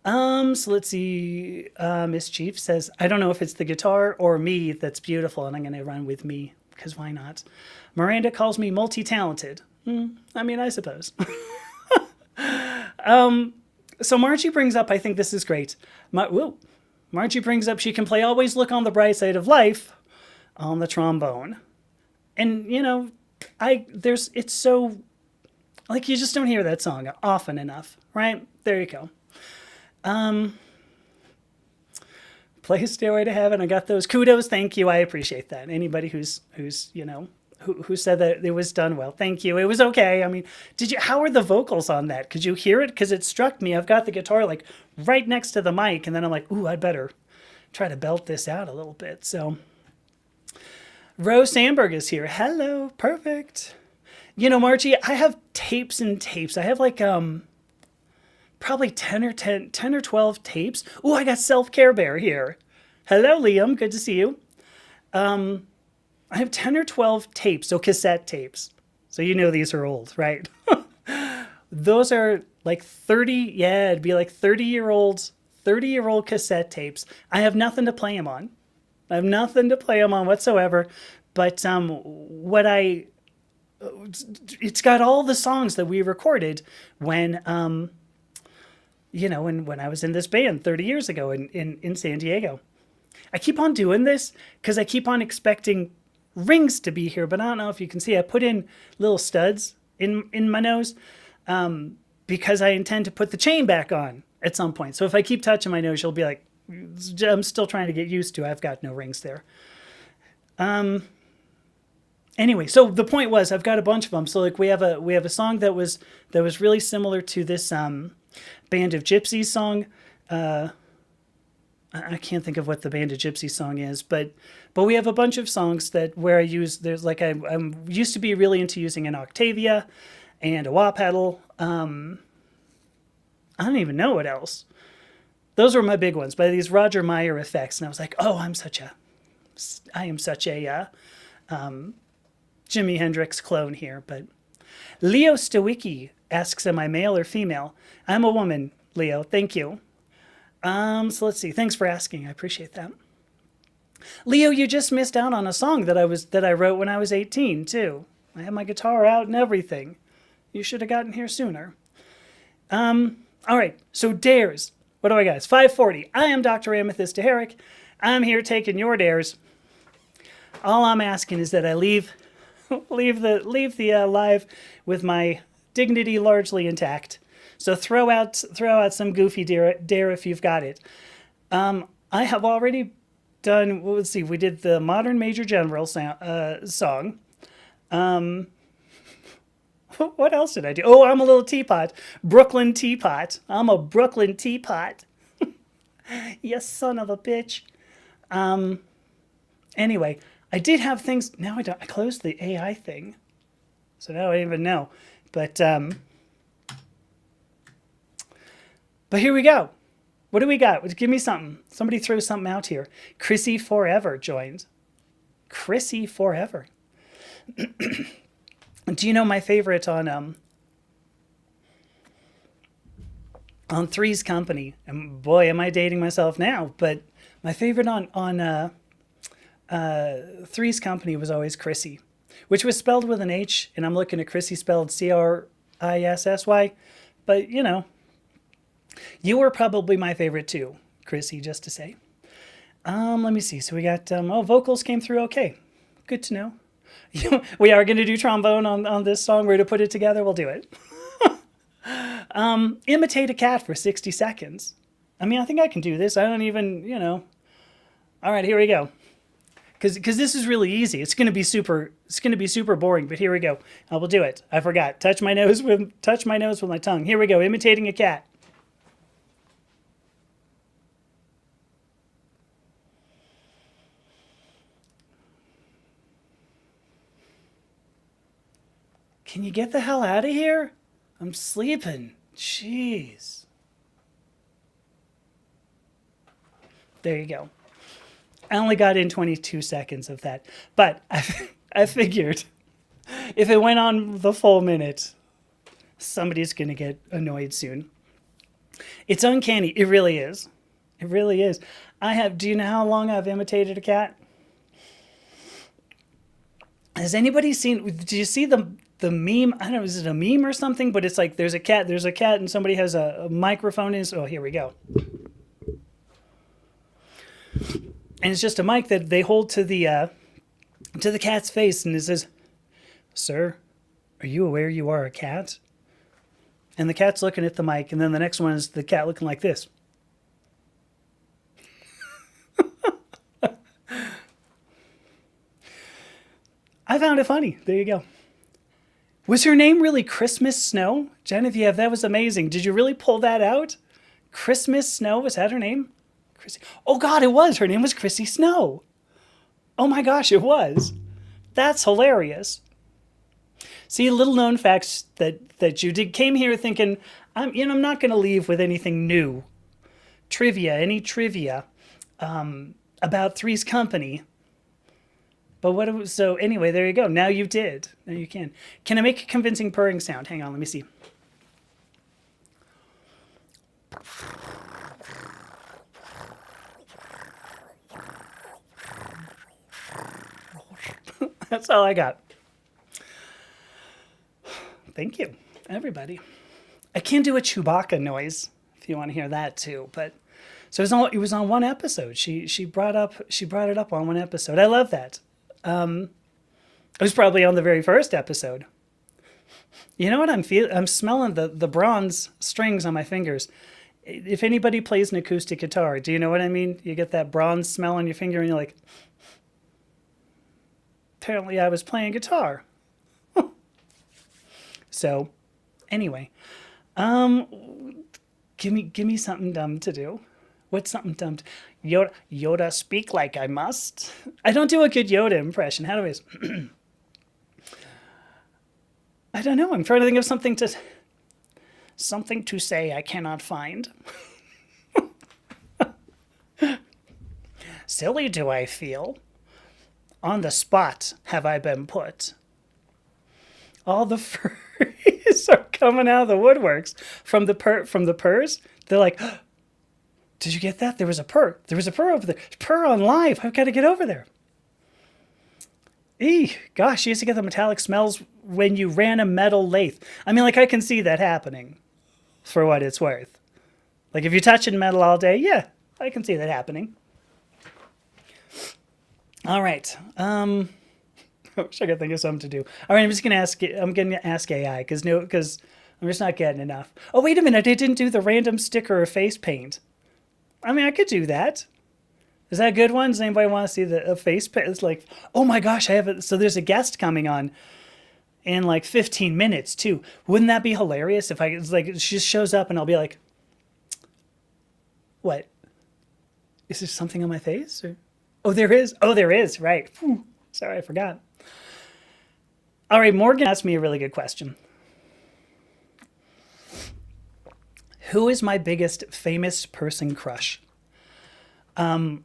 Speaker 1: So let's see. Miss Chief says, I don't know if it's the guitar or me that's beautiful, and I'm going to run with me, because why not? Miranda calls me multi-talented. I mean, I suppose. So Margie brings up, I think this is great. Margie brings up she can play Always Look on the Bright Side of Life on the trombone. And, you know, it's so, like, you just don't hear that song often enough, right? There you go. Play Stairway to Heaven. I got those. Kudos. Thank you. I appreciate that. Anybody who's you know, who said that it was done well. Thank you. It was okay. I mean, how are the vocals on that? Could you hear it? Because it struck me. I've got the guitar like right next to the mic, and then I'm like, ooh, I'd better try to belt this out a little bit. So Rose Sandberg is here. Hello. Perfect. You know, Margie, I have tapes and tapes. I have like, probably 10 or 12 tapes. Ooh, I got Self-Care Bear here. Hello, Liam. Good to see you. I have 10 or 12 tapes, so cassette tapes. So you know these are old, right? Those are like 30, yeah, it'd be like 30-year-old cassette tapes. I have nothing to play them on. I have nothing to play them on whatsoever. But it's got all the songs that we recorded when, you know, when I was in this band 30 years ago in San Diego. I keep on doing this because I keep on expecting rings to be here, but I don't know if you can see. I put in little studs in my nose because I intend to put the chain back on at some point. So if I keep touching my nose, you'll be like, I'm still trying to get used to. I've got no rings there. Anyway, so the point was I've got a bunch of them. So like we have a song that was really similar to this Band of Gypsies song. I can't think of what the Band of Gypsies song is, but we have a bunch of songs that where I use, there's like I'm used to be really into using an Octavia, and a wah pedal. I don't even know what else. Those were my big ones, by these Roger Meyer effects. And I was like, oh, I am such a Jimi Hendrix clone here. But Leo Stowicki asks, am I male or female? I'm a woman, Leo. Thank you. So let's see. Thanks for asking. I appreciate that. Leo, you just missed out on a song that I wrote when I was 18 too. I had my guitar out and everything. You should have gotten here sooner. All right. So dares. What do I got? It's 5:40. I am Dr. Amethyst Herrick. I'm here taking your dares. All I'm asking is that I leave the live with my dignity largely intact. So throw out some goofy dare if you've got it. I have already done. Well, let's see. We did the Modern Major General song. What else did I do? Oh, I'm a little teapot. Brooklyn teapot. I'm a Brooklyn teapot. You son of a bitch. Anyway, I did have things. Now I don't. I closed the AI thing, so now I don't even know. But here we go. What do we got? Give me something. Somebody throw something out here. Chrissy Forever joined. Chrissy Forever. Do you know my favorite on Three's Company? And boy, am I dating myself now. But my favorite on Three's Company was always Chrissy, which was spelled with an H, and I'm looking at Chrissy spelled Crissy. But you know, you were probably my favorite too, Chrissy. Just to say. Let me see. So we got vocals came through okay. Good to know. We are going to do trombone on this song. We're to put it together. We'll do it. Imitate a cat for 60 seconds. I mean, I think I can do this. I don't even, All right, here we go. Because this is really easy. It's going to be super boring. But here we go. I will do it. I forgot. Touch my nose with my tongue. Here we go. Imitating a cat. Can you get the hell out of here? I'm sleeping. Jeez. There you go. I only got in 22 seconds of that. But I figured if it went on the full minute, somebody's going to get annoyed soon. It's uncanny. It really is. It really is. Do you know how long I've imitated a cat? Has anybody seen, do you see the meme? I don't know, is it a meme or something? But it's like there's a cat and somebody has a microphone in. Oh, here we go. And it's just a mic that they hold to the cat's face, and it says, "Sir, are you aware you are a cat?" And the cat's looking at the mic, and then the next one is the cat looking like this. I found it funny. There you go. Was her name really Christmas Snow? Genevieve, that was amazing. Did you really pull that out? Christmas Snow, was that her name? Chrissy. Oh God, it was. Her name was Chrissy Snow. Oh my gosh, it was. That's hilarious. See, little known facts that you came here thinking, I'm not going to leave with anything new. Any trivia about Three's Company. But so anyway, there you go. Now you did. Now you can. Can I make a convincing purring sound? Hang on, let me see. That's all I got. Thank you, everybody. I can do a Chewbacca noise if you want to hear that too. But so it was on one episode. She brought it up on one episode. I love that. It was probably on the very first episode. You know what I'm feeling? I'm smelling the bronze strings on my fingers. If anybody plays an acoustic guitar, do you know what I mean? You get that bronze smell on your finger and you're like, apparently I was playing guitar. So anyway, give me something dumb to do. What's something dumb? Yoda, speak like I must. I don't do a good Yoda impression. How do I? I don't know. I'm trying to think of something to say I cannot find. Silly do I feel? On the spot have I been put. All the furries are coming out of the woodworks from the purrs. They're like, did you get that? There was a purr. There was a purr over there. Purr on live. I've got to get over there. Gosh, you used to get the metallic smells when you ran a metal lathe. I mean, like, I can see that happening for what it's worth. Like, if you're touching metal all day, yeah, I can see that happening. All right. I wish I could think of something to do. All right, I'm going to ask AI because I'm just not getting enough. Oh, wait a minute. I didn't do the random sticker or face paint. I mean, I could do that. Is that a good one? Does anybody want to see the face paint? It's like, oh my gosh, so there's a guest coming on in like 15 minutes too. Wouldn't that be hilarious if it's like, she just shows up and I'll be like, what? Is there something on my face? Or, oh, there is. Oh, there is. Right. Whew. Sorry, I forgot. All right, Morgan asked me a really good question. Who is my biggest famous person crush? I'm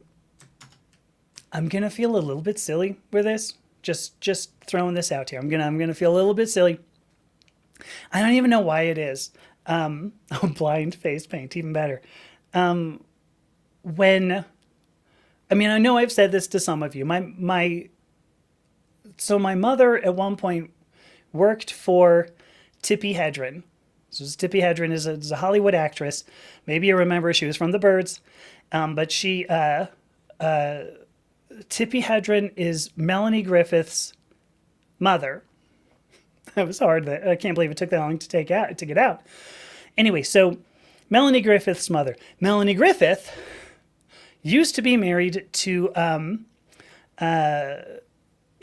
Speaker 1: gonna feel a little bit silly with this. Just throwing this out here. I'm gonna feel a little bit silly. I don't even know why it is. Oh, blind face paint, even better. I know I've said this to some of you. My mother at one point worked for Tippi Hedren. So Tippi Hedren is a Hollywood actress. Maybe you remember she was from The Birds. But Tippi Hedren is Melanie Griffith's mother. That was hard. I can't believe it took that long to get out. Anyway, so Melanie Griffith's mother. Melanie Griffith used to be married to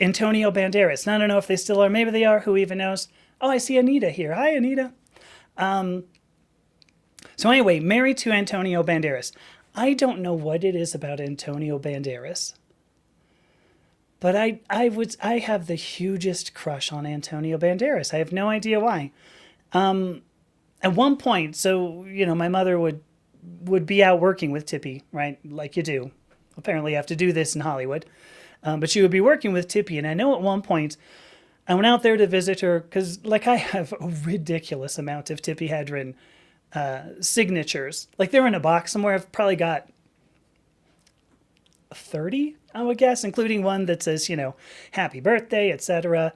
Speaker 1: Antonio Banderas. Now, I don't know if they still are. Maybe they are. Who even knows? Oh, I see Anita here. Hi, Anita. So anyway, married to Antonio Banderas. I don't know what it is about Antonio Banderas, but I have the hugest crush on Antonio Banderas. I have no idea why. At one point, so my mother would be out working with Tippi, right? Like you do. Apparently, you have to do this in Hollywood. But she would be working with Tippi, and I know at one point I went out there to visit her because, like, I have a ridiculous amount of Tippi Hedren signatures. Like, they're in a box somewhere. I've probably got 30, I would guess, including one that says, happy birthday, etc.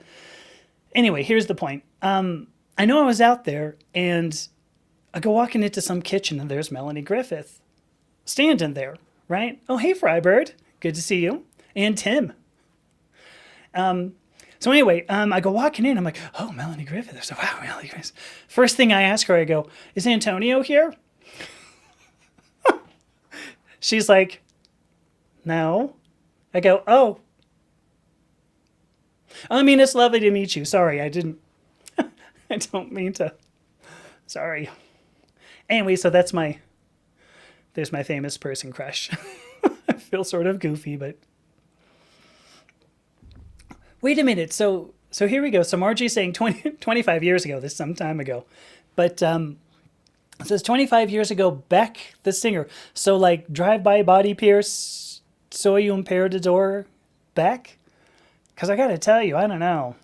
Speaker 1: Anyway, here's the point. I know I was out there, and I go walking into some kitchen, and there's Melanie Griffith standing there, right? Oh, hey, Frybird. Good to see you. And Tim. So anyway, I go walking in. I'm like, oh, Melanie Griffith. So, wow, Melanie Griffith. First thing I ask her, I go, is Antonio here? She's like, no. I go, oh. I mean, it's lovely to meet you. Sorry, I don't mean to. Sorry. Anyway, so there's my famous person crush. I feel sort of goofy, but. Wait a minute. So here we go. So Margie's saying 25 years ago. This is some time ago. But it says 25 years ago, Beck, the singer. So like Drive-By Body Pierce, Saw You in Parador, Beck? Because I got to tell you, I don't know.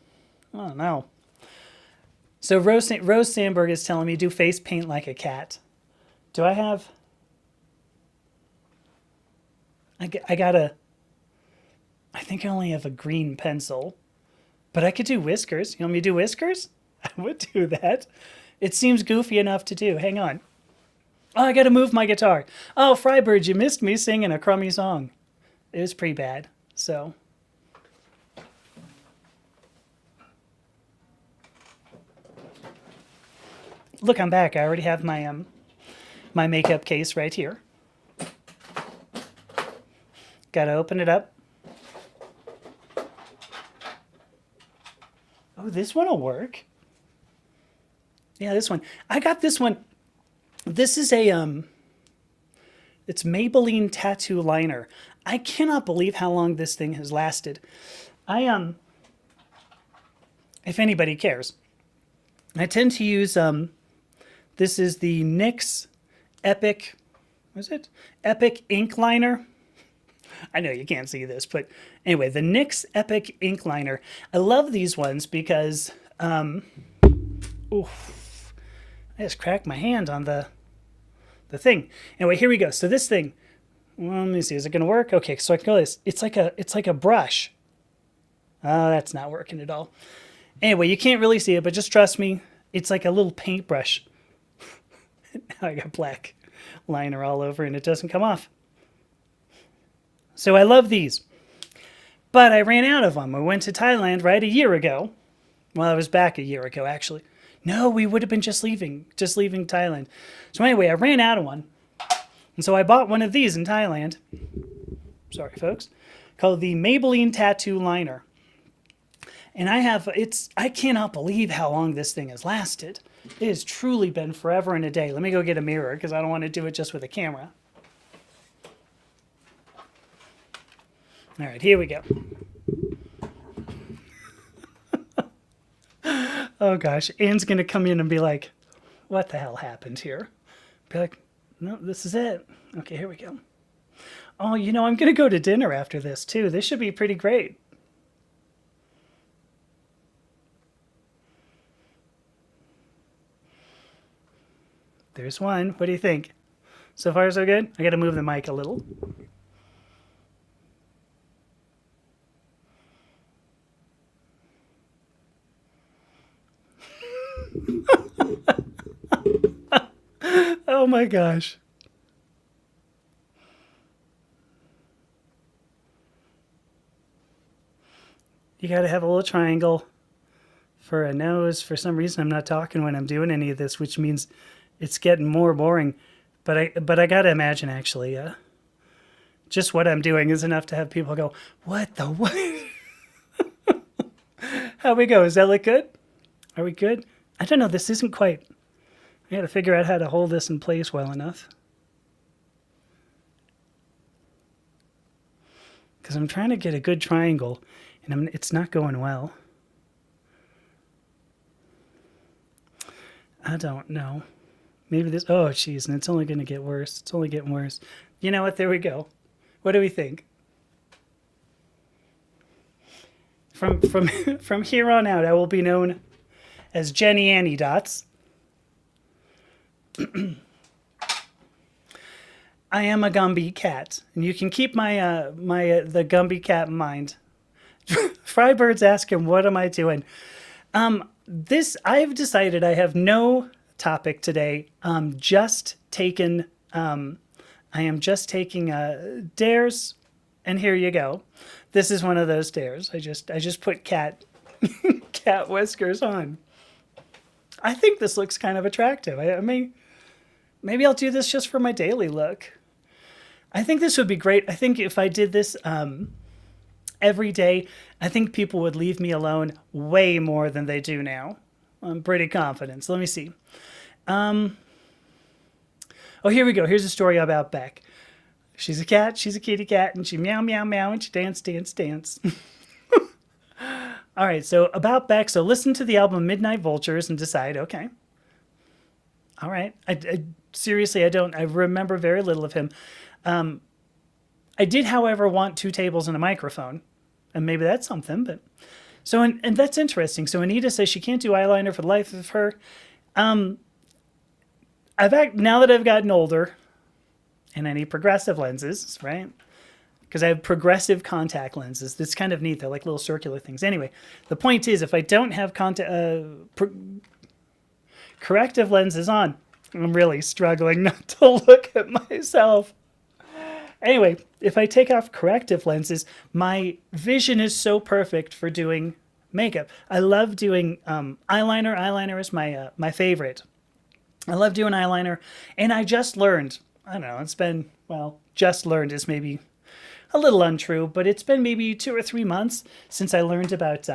Speaker 1: So Rose Sandberg is telling me do face paint like a cat. Do I have... I think I only have a green pencil, but I could do whiskers. You want me to do whiskers? I would do that. It seems goofy enough to do. Hang on. Oh, I got to move my guitar. Oh, Frybird, you missed me singing a crummy song. It was pretty bad. So. Look, I'm back. I already have my my makeup case right here. Got to open it up. Oh, this one will work. Yeah, this one. I got this one. This is it's Maybelline Tattoo Liner. I cannot believe how long this thing has lasted. If anybody cares, I tend to use, this is the NYX Epic, was it? Epic Ink Liner. I know you can't see this, but anyway, the NYX Epic Ink Liner. I love these ones because, oof, I just cracked my hand on the thing. Anyway, here we go. So this thing, well, let me see, is it going to work? Okay, so I can go this. It's like a brush. Oh, that's not working at all. Anyway, you can't really see it, but just trust me. It's like a little paintbrush. Now I got black liner all over and it doesn't come off. So I love these. But I ran out of them. I went to Thailand right a year ago. Well, I was back a year ago, actually. No, we would have been just leaving Thailand. So anyway, I ran out of one. And so I bought one of these in Thailand. Sorry, folks. Called the Maybelline Tattoo Liner. And I cannot believe how long this thing has lasted. It has truly been forever and a day. Let me go get a mirror because I don't want to do it just with a camera. All right, here we go. Oh gosh, Anne's going to come in and be like, what the hell happened here? Be like, no, this is it. Okay, here we go. Oh, you know, I'm going to go to dinner after this too. This should be pretty great. There's one. What do you think? So far, so good? I got to move the mic a little. Oh my gosh. You got to have a little triangle for a nose. For some reason, I'm not talking when I'm doing any of this, which means it's getting more boring. But I got to imagine, actually, just what I'm doing is enough to have people go, what the what? How we go? Does that look good? Are we good? I don't know. This isn't quite. I got to figure out how to hold this in place well enough. Because I'm trying to get a good triangle, and it's not going well. I don't know. Maybe this... Oh, geez, and it's only going to get worse. It's only getting worse. You know what? There we go. What do we think? From here on out, I will be known as Jenny Annie Dots. I am a Gumby cat, and you can keep my the Gumby cat in mind. Frybird's asking, what am I doing? I've decided I have no topic today. I am just taking dares, and here you go. This is one of those dares. I just put cat whiskers on. I think this looks kind of attractive. I mean, maybe I'll do this just for my daily look. I think this would be great. I think if I did this every day, I think people would leave me alone way more than they do now. I'm pretty confident. So let me see. Oh, here we go. Here's a story about Beck. She's a cat. She's a kitty cat. And she meow, meow, meow. And she dance, dance, dance. All right. So about Beck. So listen to the album Midnight Vultures and decide, okay. All right. Seriously, I remember very little of him. I did, however, want 2 tables and a microphone, and maybe that's something. But so, and that's interesting. So Anita says she can't do eyeliner for the life of her. Now that I've gotten older, and I need progressive lenses, right? Because I have progressive contact lenses. That's kind of neat. They're like little circular things. Anyway, the point is, if I don't have corrective lenses on, I'm really struggling not to look at myself. Anyway, if I take off corrective lenses, my vision is so perfect for doing makeup. I love doing eyeliner. Eyeliner is my favorite. I love doing eyeliner. And I just learned, I don't know, it's been, well, just learned is maybe a little untrue, but it's been maybe 2 or 3 months since I learned about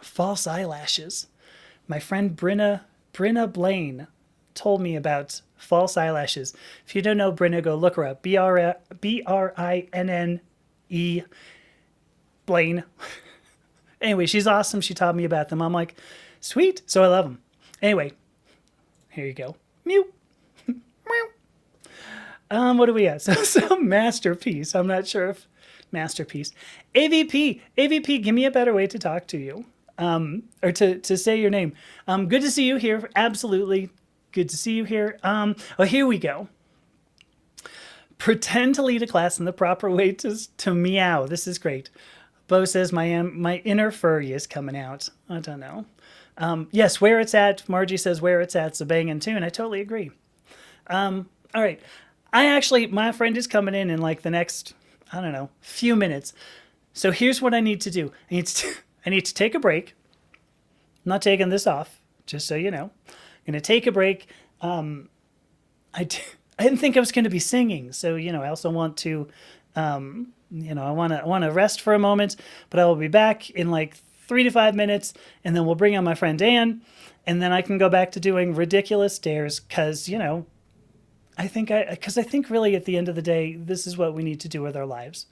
Speaker 1: false eyelashes. My friend Brinna Blaine told me about false eyelashes. If you don't know Brinna, go look her up. B-R-I-N-N-E Blaine. Anyway, she's awesome. She taught me about them. I'm like, sweet. So I love them. Anyway, here you go. Mew. Meow. What do we have? So masterpiece. I'm not sure if masterpiece. AVP, give me a better way to talk to you. Or to say your name. Good to see you here. Absolutely. Good to see you here. Here we go. Pretend to lead a class in the proper way to meow. This is great. Bo says my inner furry is coming out. I don't know. Yes, where it's at. Margie says where it's at's a banging tune. I totally agree. All right. My friend is coming in like the next, I don't know, few minutes. So here's what I need to do. I need to take a break. I'm not taking this off, just so you know. I'm going to take a break. I didn't think I was going to be singing. So, I also want to, I want to rest for a moment, but I will be back in like 3 to 5 minutes, and then we'll bring on my friend Dan, and then I can go back to doing ridiculous stares because, I think really at the end of the day, this is what we need to do with our lives.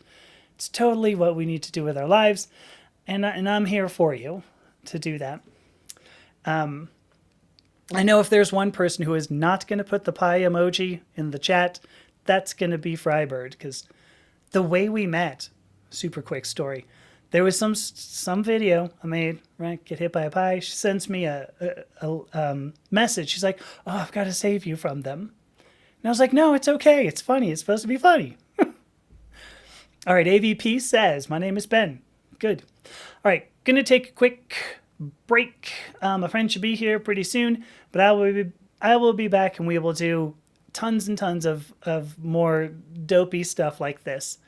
Speaker 1: It's totally what we need to do with our lives, and I'm here for you to do that. I know if there's one person who is not going to put the pie emoji in the chat, that's going to be Frybird, because the way we met, super quick story, there was some video I made, right? Get hit by a pie. She sends me a message. She's like, oh, I've got to save you from them. And I was like, no, it's okay. It's funny. It's supposed to be funny. All right, AVP says, my name is Ben. Good. All right, going to take a quick break. My friend should be here pretty soon, but I will be back and we will do tons and tons of more dopey stuff like this.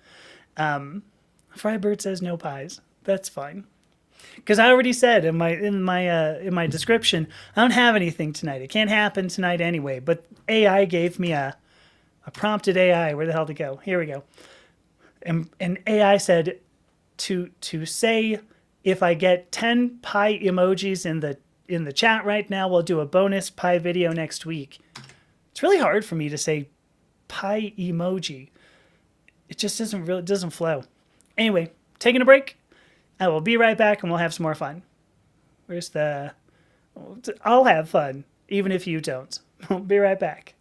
Speaker 1: Frybird says no pies. That's fine. Because I already said in my description, I don't have anything tonight. It can't happen tonight anyway. But AI gave me a prompted AI. Where the hell to go? Here we go. And AI said to say if I get 10 pie emojis in the chat right now, we'll do a bonus pie video next week. It's really hard for me to say pie emoji. It just doesn't flow. Anyway, taking a break. I will be right back and we'll have some more fun. I'll have fun, even if you don't. I'll be right back.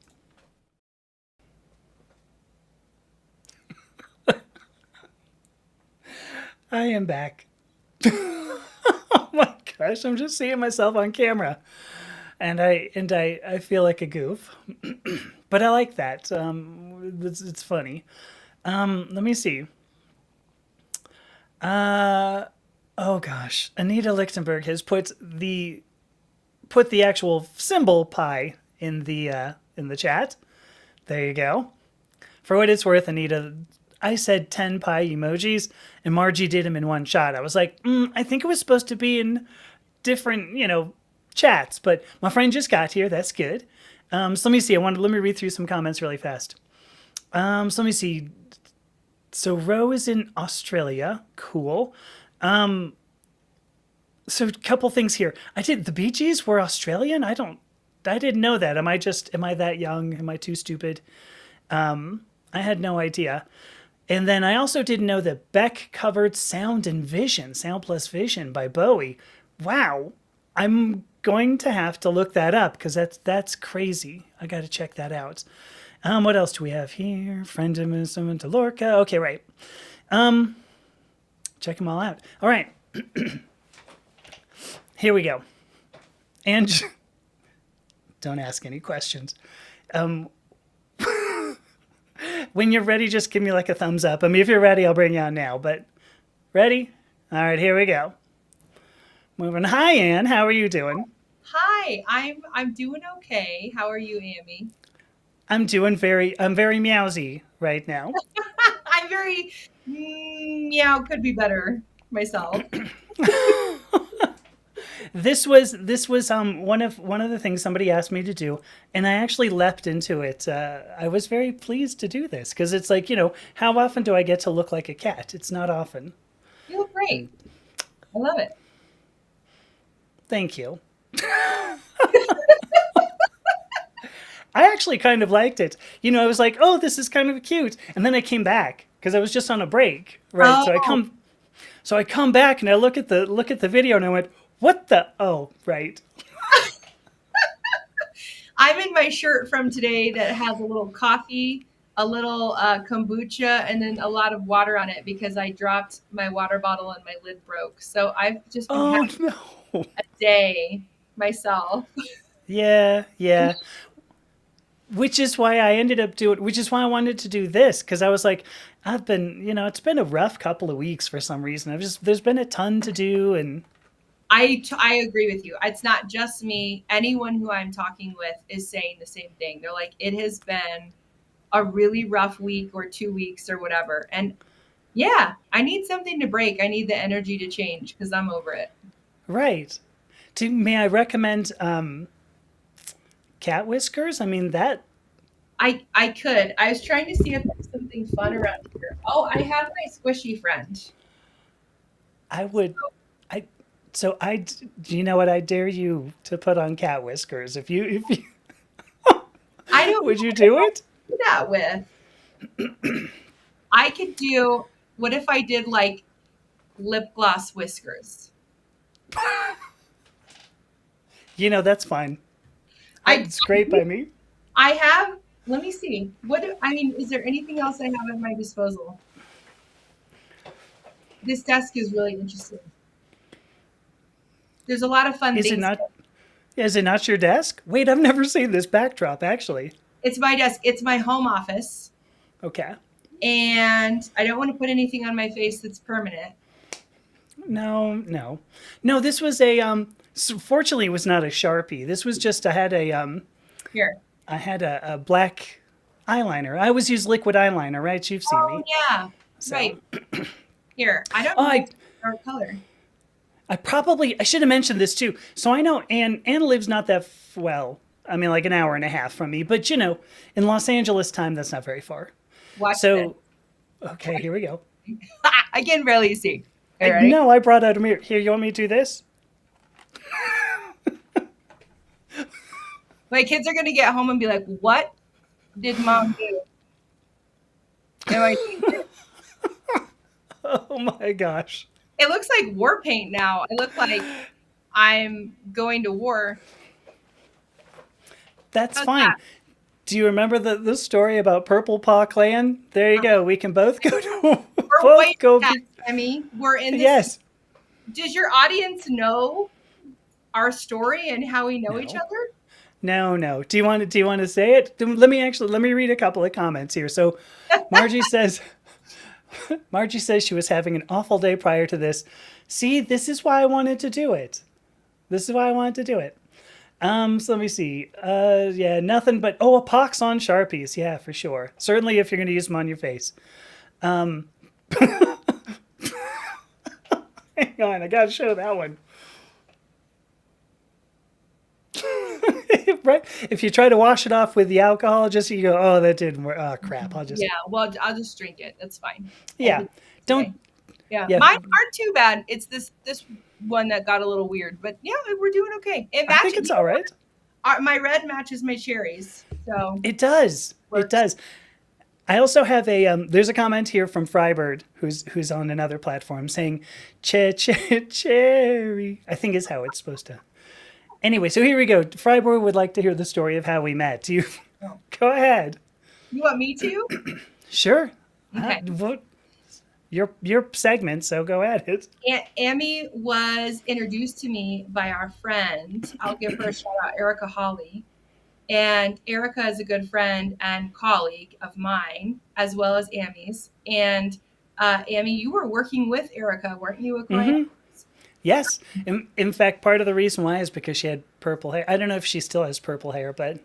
Speaker 1: I am back. Oh my gosh, I'm just seeing myself on camera. And I feel like a goof. But I like that. It's funny. Let me see. Oh gosh, Anita Lichtenberg has put the actual symbol pie in the chat. There you go. For what it's worth, Anita, I said 10 pie emojis, and Margie did them in one shot. I was like, I think it was supposed to be in different, chats, but my friend just got here. That's good. So let me see. Let me read through some comments really fast. So let me see. So Ro is in Australia. Cool. So a couple things here. The Bee Gees were Australian? I didn't know that. Am I that young? Am I too stupid? I had no idea. And then I also didn't know that Beck covered Sound and Vision, Sound plus Vision by Bowie. Wow. I'm going to have to look that up because that's crazy. I got to check that out. What else do we have here? Friend of someone to Lorca. Okay, right. Check them all out. All right. Here we go. And don't ask any questions. When you're ready, just give me like a thumbs up. I mean, if you're ready, I'll bring you on now. But ready? All right, here we go. Moving. Hi, Anne. How are you doing?
Speaker 2: Hi, I'm doing okay. How are you, Amy?
Speaker 1: I'm very meowsy right now.
Speaker 2: I'm very meow. Could be better myself.
Speaker 1: This was one of the things somebody asked me to do, and I actually leapt into it. I was very pleased to do this because it's like, how often do I get to look like a cat? It's not often.
Speaker 2: You look great. I love it.
Speaker 1: Thank you. I actually kind of liked it. I was like, oh, this is kind of cute. And then I came back because I was just on a break, right?
Speaker 2: Oh.
Speaker 1: So I come back and I look at the video and I went, what the? Oh, right.
Speaker 2: I'm in my shirt from today that has a little coffee, a little kombucha, and then a lot of water on it because I dropped my water bottle and my lid broke. So I've just been
Speaker 1: Oh
Speaker 2: having
Speaker 1: no.
Speaker 2: a day myself.
Speaker 1: Yeah, yeah. Which is why I ended up doing, which is why I wanted to do this, because I was like, I've been, it's been a rough couple of weeks for some reason. There's been a ton to do, and
Speaker 2: I agree with you. It's not just me. Anyone who I'm talking with is saying the same thing. They're like, it has been a really rough week or 2 weeks or whatever. And yeah, I need something to break. I need the energy to change because I'm over it.
Speaker 1: right. May I recommend cat whiskers? I mean that
Speaker 2: I could. I was trying to see if there's something fun around here. Oh, I have my squishy friend.
Speaker 1: I would, I. So do you know what? I dare you to put on cat whiskers. If you,
Speaker 2: I don't know
Speaker 1: would you
Speaker 2: what
Speaker 1: do
Speaker 2: I
Speaker 1: it?
Speaker 2: do that with. I could do, what if I did like lip gloss whiskers?
Speaker 1: That's fine.
Speaker 2: I
Speaker 1: That's great by me.
Speaker 2: I have, let me see. I mean, is there anything else I have at my disposal? This desk is really interesting. There's a lot of fun
Speaker 1: Is it
Speaker 2: things.
Speaker 1: not? Is it not your desk? Wait, I've never seen this backdrop actually.
Speaker 2: It's my desk. It's my home office.
Speaker 1: Okay.
Speaker 2: And I don't want to put anything on my face that's permanent.
Speaker 1: No, no, no. This was a fortunately, it was not a Sharpie. This was just
Speaker 2: Here.
Speaker 1: I had a black eyeliner. I always use liquid eyeliner, right? You've seen
Speaker 2: Oh,
Speaker 1: me.
Speaker 2: yeah.
Speaker 1: So,
Speaker 2: Right. Here. I don't
Speaker 1: oh,
Speaker 2: know if it's a dark color.
Speaker 1: I should have mentioned this too. So I know Anna lives not that well. I mean, like an hour and a half from me, but in Los Angeles time, that's not very far.
Speaker 2: Watch this.
Speaker 1: So, okay, here we go.
Speaker 2: I can barely see. All right.
Speaker 1: No, I brought out a mirror. Here, you want me to do this?
Speaker 2: My kids are going to get home and be like, what did mom do? Am I
Speaker 1: Oh my gosh.
Speaker 2: It looks like war paint now. I look like I'm going to war.
Speaker 1: That's
Speaker 2: How's
Speaker 1: fine.
Speaker 2: that?
Speaker 1: Do you remember the story about Purple Paw Clan? There you go. We can both go to
Speaker 2: We're
Speaker 1: both
Speaker 2: waiting
Speaker 1: go.
Speaker 2: that, Emmy. We're in this.
Speaker 1: Yes.
Speaker 2: Does your audience know our story and how we know each
Speaker 1: No.
Speaker 2: other?
Speaker 1: No, no. Do you want to say it? Let me read a couple of comments here. So Margie says Margie says she was having an awful day prior to this. See, this is why I wanted to do it. This is why I wanted to do it. So let me see. Yeah, nothing but a pox on Sharpies. Yeah, for sure. Certainly if you're going to use them on your face. Hang on, I gotta show that one. Right? If you try to wash it off with the alcohol, just you go, oh, that didn't work. Oh crap!
Speaker 2: Yeah, well, I'll just drink it. That's fine.
Speaker 1: Yeah. Don't.
Speaker 2: Yeah,
Speaker 1: Yeah,
Speaker 2: mine aren't too bad. It's this one that got a little weird, but yeah, we're doing okay. It
Speaker 1: I think
Speaker 2: matches.
Speaker 1: it's all right.
Speaker 2: My red matches my cherries, so
Speaker 1: It does. It
Speaker 2: works.
Speaker 1: does. I also have there's a comment here from Frybird who's on another platform saying cherry. I think is how it's supposed to. Anyway, so here we go. Frybird would like to hear the story of how we met. Do you go ahead?
Speaker 2: You want me to?
Speaker 1: Sure.
Speaker 2: Okay.
Speaker 1: Your segment, so go at it.
Speaker 2: Amy was introduced to me by our friend. I'll give her a shout out, Erica Hawley. And Erica is a good friend and colleague of mine, as well as Amy's. And Amy, you were working with Erica, weren't you, a client?
Speaker 1: Yes. In fact, part of the reason why is because she had purple hair. I don't know if she still has purple hair, but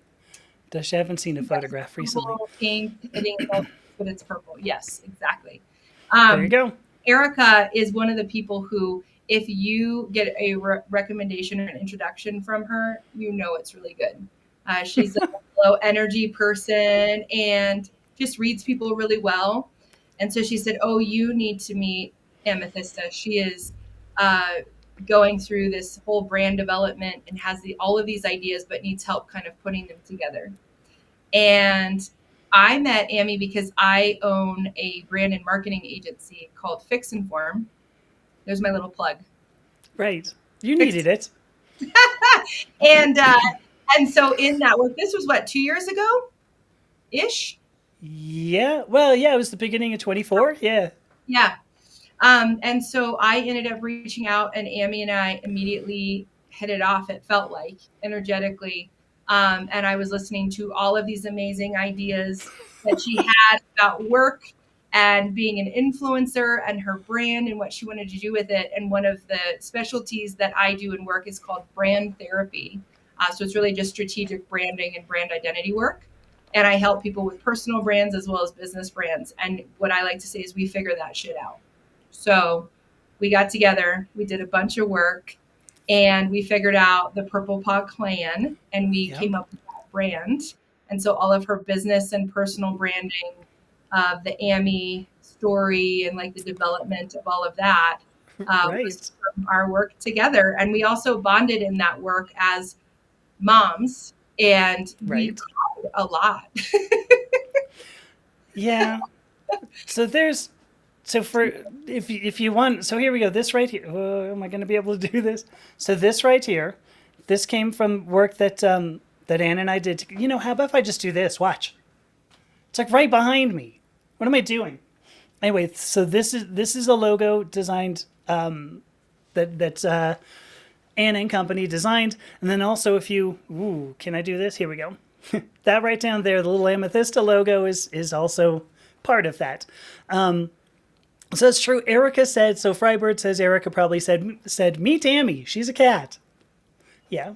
Speaker 1: I haven't seen a photograph recently.
Speaker 2: Purple, pink, hitting both, but it's purple. Yes, exactly.
Speaker 1: There you go.
Speaker 2: Erica is one of the people who, if you get a recommendation or an introduction from her, you know it's really good. She's a low energy person and just reads people really well. And so she said, oh, you need to meet Amethysta. She is going through this whole brand development and has all of these ideas, but needs help kind of putting them together. And I met Amy because I own a brand and marketing agency called Fix and Form. There's my little plug.
Speaker 1: Right. You needed it.
Speaker 2: And And so in that work, this was what, 2 years ago ish?
Speaker 1: Yeah. Well, yeah, it was the beginning of 24. Yeah.
Speaker 2: Yeah. And so I ended up reaching out, and Amy and I immediately hit it off. It felt like energetically. And I was listening to all of these amazing ideas that she had about work and being an influencer and her brand and what she wanted to do with it. And one of the specialties that I do in work is called brand therapy. So it's really just strategic branding and brand identity work. And I help people with personal brands as well as business brands. And what I like to say is we figure that shit out. So we got together, we did a bunch of work, and we figured out the Purple Paw Clan, and we
Speaker 1: Yep.
Speaker 2: came up with that brand. And so all of her business and personal branding, the Amy story, and like the development of all of that was
Speaker 1: Right.
Speaker 2: from our work together. And we also bonded in that work as moms, and we
Speaker 1: Right.
Speaker 2: cried a lot.
Speaker 1: Yeah. So there's so for if you want, so here we go. This right here. Am I going to be able to do this? So this right here, this came from work that that Ann and I did. You know, how about if I just do this? Watch. It's like right behind me. What am I doing? Anyway, so this is a logo designed that Ann and Company designed, and then also if you can I do this? Here we go. That right down there, the little amethysta logo is also part of that. So it's true. Erica said so. Frybird says Erica probably said meet Amy. She's a cat. Yeah.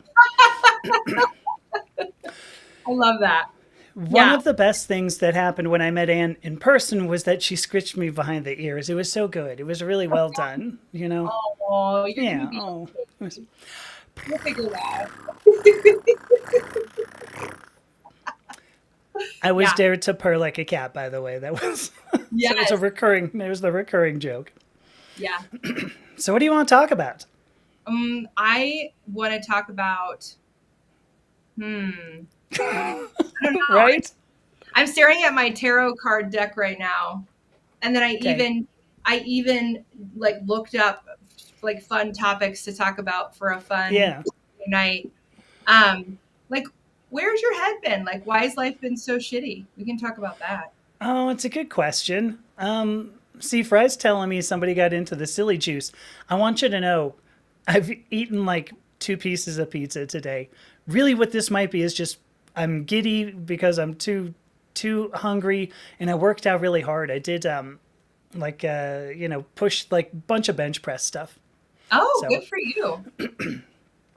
Speaker 2: I love that.
Speaker 1: One
Speaker 2: Yeah.
Speaker 1: of the best things that happened when I met Anne in person was that she scratched me behind the ears. It was so good. It was really well done. You know.
Speaker 2: Oh, you're gonna
Speaker 1: Yeah.
Speaker 2: be
Speaker 1: Oh. It was-
Speaker 2: we'll figure that out.
Speaker 1: I was
Speaker 2: Yeah.
Speaker 1: dared to purr like a cat. By the way, that was so it's a
Speaker 2: Yes.
Speaker 1: recurring. There's the recurring joke.
Speaker 2: Yeah.
Speaker 1: So what do you want to talk about?
Speaker 2: I want to talk about. I don't know.
Speaker 1: Right.
Speaker 2: I'm staring at my tarot card deck right now, and then
Speaker 1: Okay.
Speaker 2: I even like looked up like fun topics to talk about for a fun
Speaker 1: Yeah.
Speaker 2: night. Like, where's your head been? Like, why has life been so shitty? We can talk about that.
Speaker 1: Oh, it's a good question. See, Fry's telling me somebody got into the silly juice. I want you to know, I've eaten like 2 pieces of pizza today. Really, what this might be is just I'm giddy because I'm too hungry, and I worked out really hard. I did push like bunch of bench press stuff.
Speaker 2: Oh,
Speaker 1: So
Speaker 2: good for you.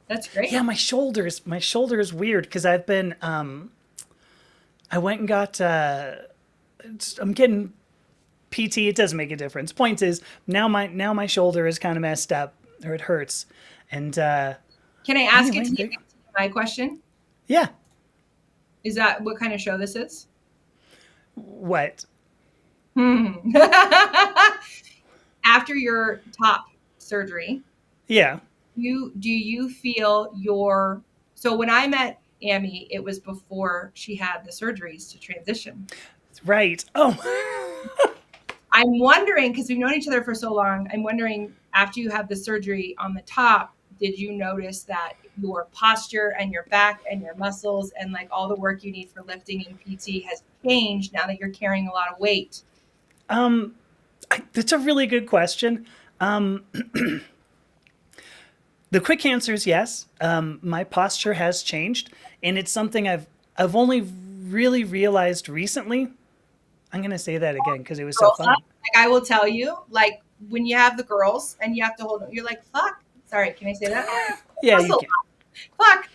Speaker 2: That's great.
Speaker 1: yeah, my shoulder is weird because I've been I went and got I'm getting PT. It doesn't make a difference. Point is now my shoulder is kind of messed up or it hurts, and
Speaker 2: Can I ask you
Speaker 1: anyway,
Speaker 2: to answer my question?
Speaker 1: yeah.
Speaker 2: Is that what kind of show this is?
Speaker 1: What?
Speaker 2: Hmm. After your top surgery,
Speaker 1: Yeah.
Speaker 2: do you feel your so when I met Amy, it was before she had the surgeries to transition.
Speaker 1: Right. Oh.
Speaker 2: I'm wondering because we've known each other for so long. I'm wondering after you had the surgery on the top, did you notice that your posture and your back and your muscles and like all the work you need for lifting and PT has changed now that you're carrying a lot of weight?
Speaker 1: That's a really good question. The quick answer is yes. My posture has changed, and it's something I've only really realized recently. I'm gonna say that again because it was so
Speaker 2: Girls up,
Speaker 1: funny.
Speaker 2: like I will tell you, like when you have the girls and you have to hold, you're like, fuck. Sorry, can I say that?
Speaker 1: Yeah, you
Speaker 2: Muscle,
Speaker 1: can.
Speaker 2: fuck.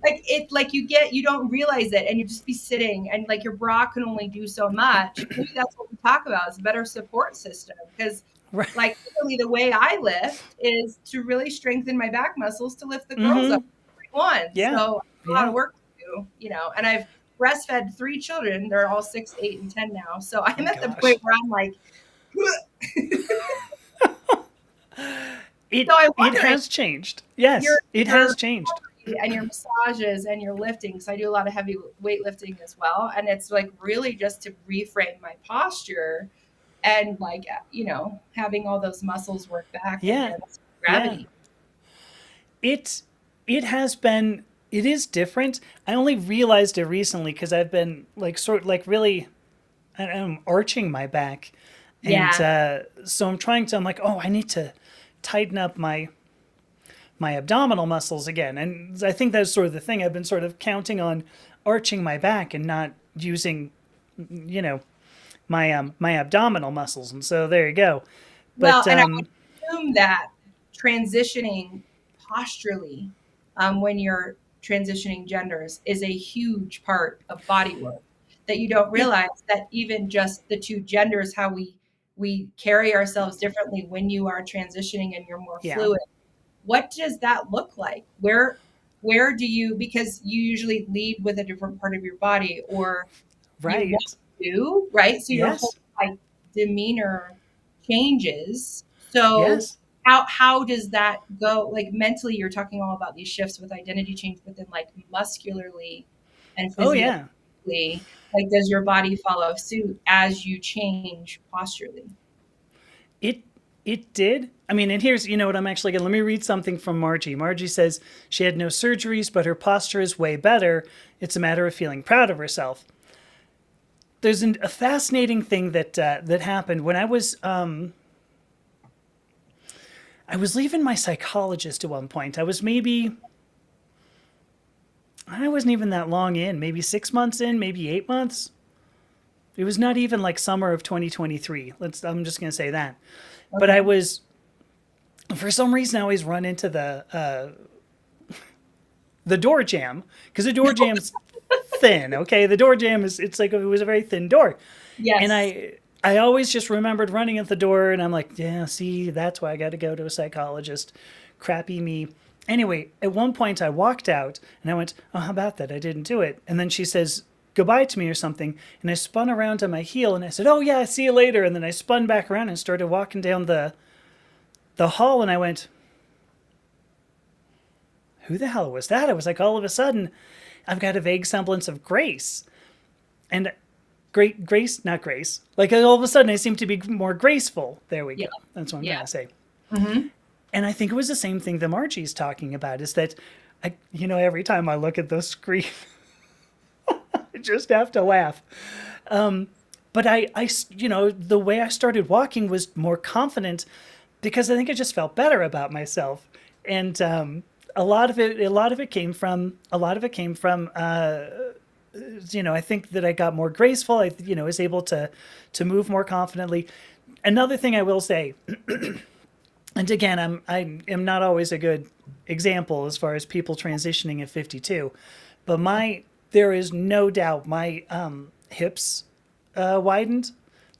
Speaker 2: Like it, like you don't realize it, and you just be sitting, and like your bra can only do so much. Maybe that's what we talk about is a better support system because
Speaker 1: Right.
Speaker 2: like literally the way I lift is to really strengthen my back muscles to lift the girls
Speaker 1: Mm-hmm.
Speaker 2: up one.
Speaker 1: Yeah.
Speaker 2: So a lot
Speaker 1: Yeah.
Speaker 2: of work to do, and I've breastfed 3 children. They're all 6, 8, and 10 now. So I'm
Speaker 1: Oh
Speaker 2: at the
Speaker 1: gosh.
Speaker 2: point where I'm like,
Speaker 1: It
Speaker 2: so I'm
Speaker 1: it
Speaker 2: wondering
Speaker 1: has changed.
Speaker 2: your
Speaker 1: Yes, it
Speaker 2: your
Speaker 1: has changed.
Speaker 2: and your massages and your lifting. So I do a lot of heavy weightlifting as well, and it's like really just to reframe my posture and like having all those muscles work back
Speaker 1: Yeah.
Speaker 2: against
Speaker 1: Yeah.
Speaker 2: gravity.
Speaker 1: It it has been. it is different. I only realized it recently because I've been like really I'm arching my back, and
Speaker 2: Yeah.
Speaker 1: so I'm like, oh, I need to tighten up my abdominal muscles again. And I think that's sort of the thing. I've been sort of counting on arching my back and not using, you know, my abdominal muscles. And so there you go.
Speaker 2: Well,
Speaker 1: But
Speaker 2: and I assume that transitioning posturally, when you're transitioning genders, is a huge part of body work, that you don't
Speaker 1: it,
Speaker 2: realize that even just the two genders, how we carry ourselves differently when you are transitioning and you're more
Speaker 1: yeah,
Speaker 2: fluid. What does that look like? Where do you, because you usually lead with a different part of your body, or you want
Speaker 1: right.
Speaker 2: to, right? So your whole
Speaker 1: Yes,
Speaker 2: like demeanor changes. So
Speaker 1: yes.
Speaker 2: how does that go? Like mentally, you're talking all about these shifts with identity change, but then like muscularly and
Speaker 1: Oh, yeah.
Speaker 2: physiologically, like does your body follow suit as you change posturally?
Speaker 1: It it did. I mean, and here's, you know what, I'm actually gonna let me read something from Margie. Margie says she had no surgeries, but her posture is way better. It's a matter of feeling proud of herself. There's a fascinating thing that happened when I was leaving my psychologist at one point. I wasn't even that long in, maybe 6 months in, maybe 8 months. It was not even like summer of 2023. I'm just gonna say that. But I
Speaker 2: Okay.
Speaker 1: was, for some reason, I always run into the door jam because the door jam's thin. Okay, the door jam is, it's like it was a very thin door, and
Speaker 2: Yes.
Speaker 1: I always just remembered running at the door, and I'm like, yeah, see, that's why I got to go to a psychologist. Crappy me. Anyway, at one point I walked out and I went, oh, how about that? I didn't do it. And then she says goodbye to me or something, and I spun around on my heel and I said, oh yeah, see you later. And then I spun back around and started walking down the hall, and I went, who the hell was that? I was like, all of a sudden, I've got a vague semblance of grace. And great grace, not grace. Like all of a sudden, I seem to be more graceful. There we
Speaker 2: Yeah.
Speaker 1: go. That's what I'm
Speaker 2: Yeah.
Speaker 1: trying to say.
Speaker 2: Hmm.
Speaker 1: And I think it was the same thing that Margie's talking about is that, every time I look at the screen, I just have to laugh. But the way I started walking was more confident because I think I just felt better about myself. And a lot of it came from I think that I got more graceful. I was able to move more confidently. Another thing I will say, and again, I am not always a good example as far as people transitioning at 52, but my there is no doubt my hips widened.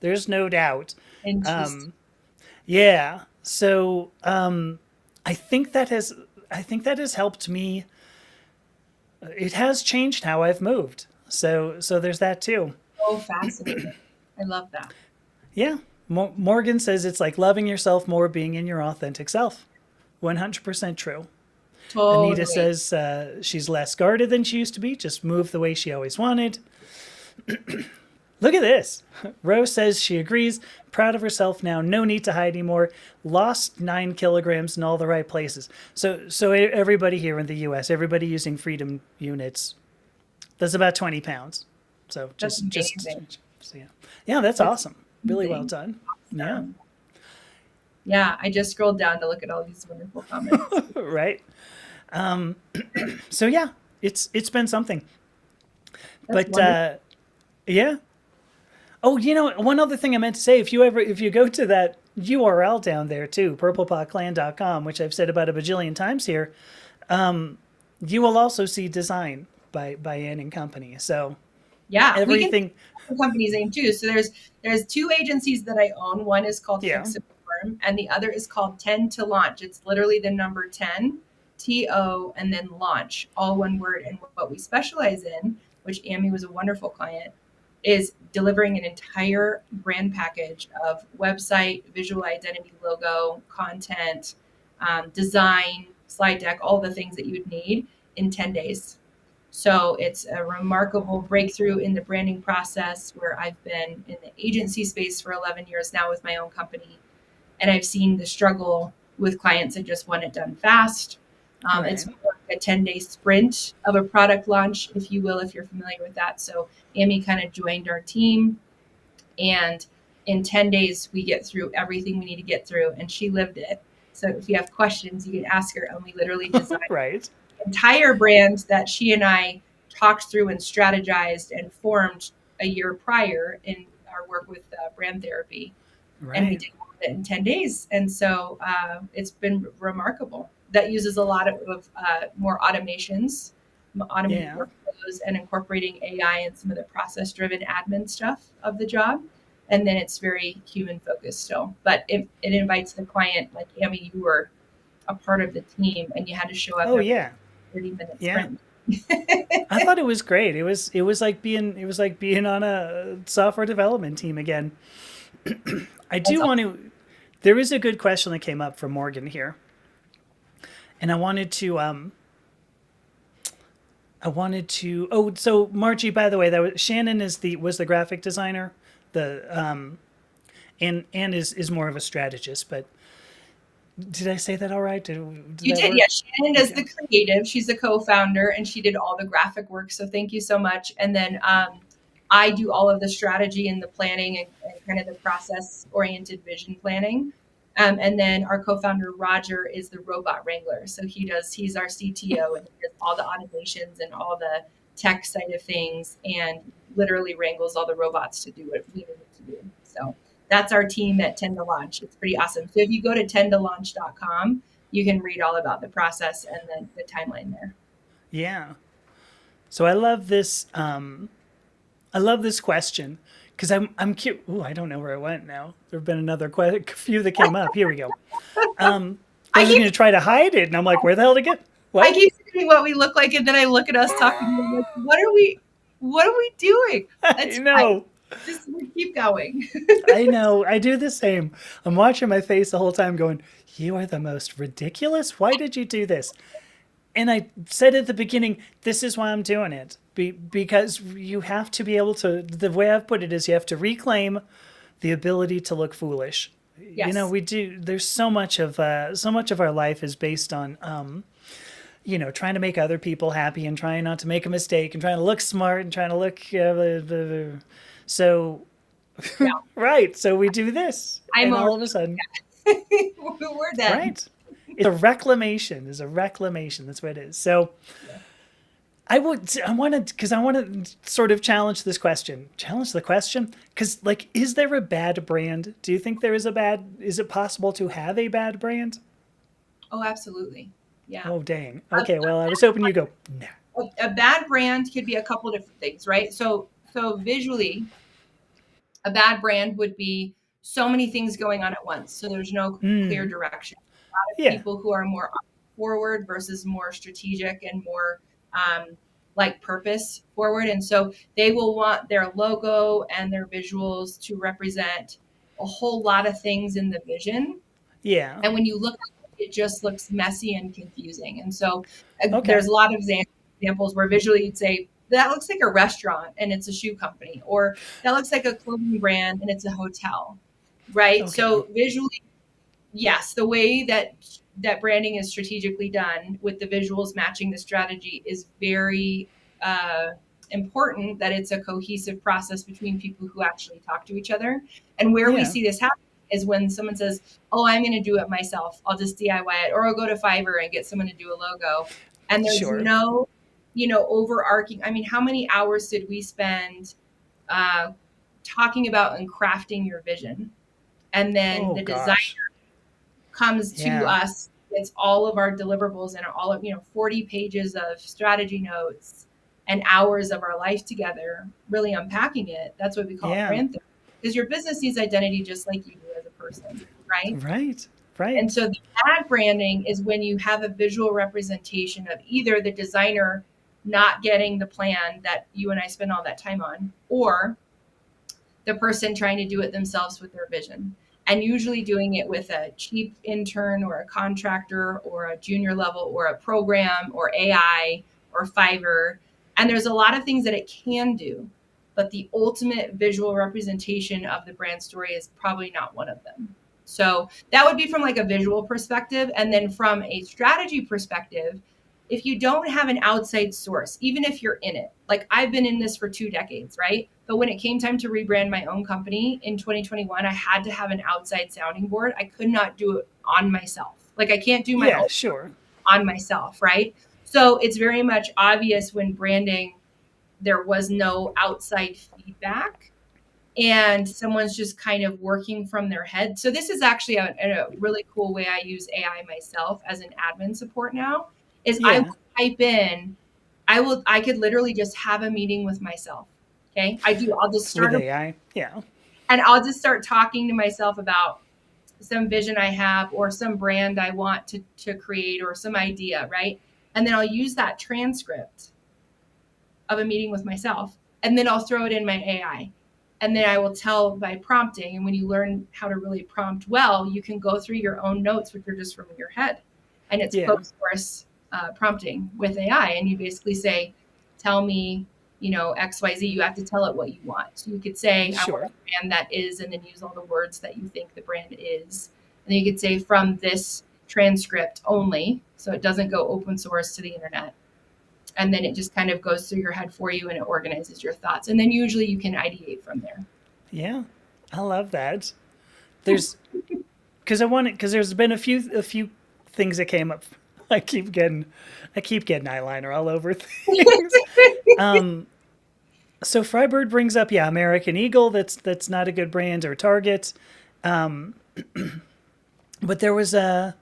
Speaker 1: There's no doubt.
Speaker 2: Interesting.
Speaker 1: Yeah. So I think that has I think that has helped me. It has changed how I've moved. So there's that too.
Speaker 2: So fascinating. I love that.
Speaker 1: Yeah. Morgan says it's like loving yourself more, being in your authentic self. 100% true. Anita
Speaker 2: Totally.
Speaker 1: says she's less guarded than she used to be, just moved the way she always wanted. Look at this. Rose says she agrees, proud of herself now, no need to hide anymore, lost 9 kilograms in all the right places. So everybody here in the US, everybody using freedom units, that's about 20 pounds. So
Speaker 2: That's
Speaker 1: just
Speaker 2: amazing.
Speaker 1: so yeah. Yeah, that's
Speaker 2: That's
Speaker 1: awesome. Really well
Speaker 2: amazing.
Speaker 1: done. Yeah.
Speaker 2: Awesome. Yeah, I just scrolled down to look at all these wonderful comments.
Speaker 1: Right. So yeah, it's been something.
Speaker 2: That's
Speaker 1: But
Speaker 2: wonderful.
Speaker 1: yeah. Oh, one other thing I meant to say, if you go to that URL down there too, purplepotclan.com, which I've said about a bajillion times here, you will also see design by Ann and Company. So
Speaker 2: Yeah, we can
Speaker 1: everything,
Speaker 2: the company's name too. So there's two agencies that I own. One is called
Speaker 1: yeah.
Speaker 2: Fix It Firm, and the other is called 10 to Launch. It's literally the number 10, TO, and then launch, all one word. And what we specialize in, which Amy was a wonderful client, is delivering an entire brand package of website, visual identity, logo, content, design, slide deck, all the things that you would need in 10 days. So it's a remarkable breakthrough in the branding process where I've been in the agency space for 11 years now with my own company. And I've seen the struggle with clients that just want it done fast. It's
Speaker 1: Right.
Speaker 2: work a 10-day sprint of a product launch, if you will, if you're familiar with that. So Amy kind of joined our team, and in 10 days, we get through everything we need to get through, and she lived it. So if you have questions, you can ask her, and we literally designed
Speaker 1: Right.
Speaker 2: the entire brand that she and I talked through and strategized and formed a year prior in our work with brand therapy. And we
Speaker 1: Right.
Speaker 2: did it in 10 days. And so it's been remarkable. That uses a lot of more automations, automated
Speaker 1: Yeah.
Speaker 2: workflows, and incorporating AI and some of the process driven admin stuff of the job. And then it's very human focused still. But it invites the client, like Amy, you were a part of the team and you had to show up
Speaker 1: Oh
Speaker 2: every
Speaker 1: yeah.
Speaker 2: 30-minute
Speaker 1: Yeah.
Speaker 2: sprint.
Speaker 1: I thought it was great. It was like being on a software development team again. I
Speaker 2: That's
Speaker 1: do want to. There is a good question that came up from Morgan here, and I wanted to. Oh, so Margie, by the way, that was Shannon was the graphic designer. The and is more of a strategist. But did I say that all right? Did
Speaker 2: You
Speaker 1: that
Speaker 2: did,
Speaker 1: work?
Speaker 2: yeah. Shannon is
Speaker 1: Okay.
Speaker 2: the creative. She's the co-founder, and she did all the graphic work. So thank you so much. And then I do all of the strategy and the planning and kind of the process-oriented vision planning. And then our co-founder Roger is the robot wrangler. So he's our CTO, and he does all the automations and all the tech side of things, and literally wrangles all the robots to do what we need it to do. So that's our team at Tend to Launch. It's pretty awesome. So if you go to tendtolaunch.com, you can read all about the process and then the timeline there.
Speaker 1: Yeah. So I love this. I love this question because I'm cute. Ooh, I don't know where it went now. There have been another few that came up. Here we go. I
Speaker 2: I
Speaker 1: was
Speaker 2: keep
Speaker 1: going to try to hide it, and I'm like, where the hell did it get?
Speaker 2: I
Speaker 1: What?
Speaker 2: keep saying what we look like, and then I look at us talking. And I'm like, what are we doing?
Speaker 1: I
Speaker 2: That's fine.
Speaker 1: know.
Speaker 2: Just we keep going.
Speaker 1: I know. I do the same. I'm watching my face the whole time, going, "You are the most ridiculous. Why did you do this?" And I said at the beginning, this is why I'm doing it. Because you have to be able to, the way I've put it is you have to reclaim the ability to look foolish.
Speaker 2: Yes.
Speaker 1: We do, there's so much of our life is based on, trying to make other people happy and trying not to make a mistake and trying to look smart and trying to look, so,
Speaker 2: Yeah.
Speaker 1: right. So we do this
Speaker 2: I'm
Speaker 1: and
Speaker 2: over.
Speaker 1: all of a sudden,
Speaker 2: We're done.
Speaker 1: right. It's a reclamation. Is a reclamation. That's what it is. So,
Speaker 2: Yeah.
Speaker 1: I want to sort of challenge this question. Challenge the question because, like, is there a bad brand? Do you think there is a bad? Is it possible to have a bad brand?
Speaker 2: Oh, absolutely. Yeah.
Speaker 1: Oh, dang.
Speaker 2: A,
Speaker 1: Okay, well, I was hoping you go. Nah.
Speaker 2: a bad brand could be a couple different things, right? So visually, a bad brand would be so many things going on at once. So there's no clear
Speaker 1: Mm,
Speaker 2: direction. A lot of
Speaker 1: yeah,
Speaker 2: people who are more forward versus more strategic and more like purpose forward. And so they will want their logo and their visuals to represent a whole lot of things in the vision.
Speaker 1: yeah.
Speaker 2: And when you look at it, it just looks messy and confusing. And so
Speaker 1: Okay,
Speaker 2: there's a lot of examples where visually you'd say, that looks like a restaurant and it's a shoe company, or that looks like a clothing brand and it's a hotel, right?
Speaker 1: okay.
Speaker 2: So visually, yes, the way that branding is strategically done with the visuals matching the strategy is very important, that it's a cohesive process between people who actually talk to each other. And where we
Speaker 1: Yeah,
Speaker 2: see this happen is when someone says, oh, I'm going to do it myself, I'll just DIY it, or I'll go to Fiverr and get someone to do a logo, and there's
Speaker 1: sure.
Speaker 2: no overarching. I mean, how many hours did we spend uh, talking about and crafting your vision, and then
Speaker 1: Oh,
Speaker 2: the design
Speaker 1: gosh.
Speaker 2: comes to
Speaker 1: Yeah,
Speaker 2: us. It's all of our deliverables and all of 40 pages of strategy notes and hours of our life together, really unpacking it. That's what we call it,
Speaker 1: yeah.
Speaker 2: brand therapy, because your business needs identity just like you do as a person, right?
Speaker 1: Right,
Speaker 2: And
Speaker 1: right.
Speaker 2: so the bad branding is when you have a visual representation of either the designer not getting the plan that you and I spend all that time on, or the person trying to do it themselves with their vision, and usually doing it with a cheap intern or a contractor or a junior level or a program or AI or Fiverr. And there's a lot of things that it can do, but the ultimate visual representation of the brand story is probably not one of them. So that would be from like a visual perspective. And then from a strategy perspective, if you don't have an outside source, even if you're in it, like I've been in this for 2 decades, right? But when it came time to rebrand my own company in 2021, I had to have an outside sounding board. I could not do it on myself. Like I can't do my
Speaker 1: Yeah,
Speaker 2: own
Speaker 1: sure.
Speaker 2: on myself, right? So it's very much obvious when branding, there was no outside feedback and someone's just kind of working from their head. So this is actually a really cool way I use AI myself as an admin support now is I
Speaker 1: Yeah.
Speaker 2: will type in, I could literally just have a meeting with myself. Okay. I'll just
Speaker 1: With
Speaker 2: start
Speaker 1: AI. Yeah.
Speaker 2: and I'll just start talking to myself about some vision I have or some brand I want to create or some idea, right? And then I'll use that transcript of a meeting with myself and then I'll throw it in my AI. And then I will tell by prompting. And when you learn how to really prompt well, you can go through your own notes, which are just from your head. And it's
Speaker 1: Yeah.
Speaker 2: closed source prompting with AI. And you basically say, tell me, XYZ. You have to tell it what you want. So you could say, I want
Speaker 1: Sure.
Speaker 2: a brand that is, and then use all the words that you think the brand is. And then you could say from this transcript only. So it doesn't go open source to the internet, and then it just kind of goes through your head for you and it organizes your thoughts, and then usually you can ideate from there.
Speaker 1: Yeah. I love that. There's because there's been a few things that came up. I keep getting eyeliner all over things. So Frybird brings up, yeah, American Eagle. That's not a good brand, or Target. But there was a.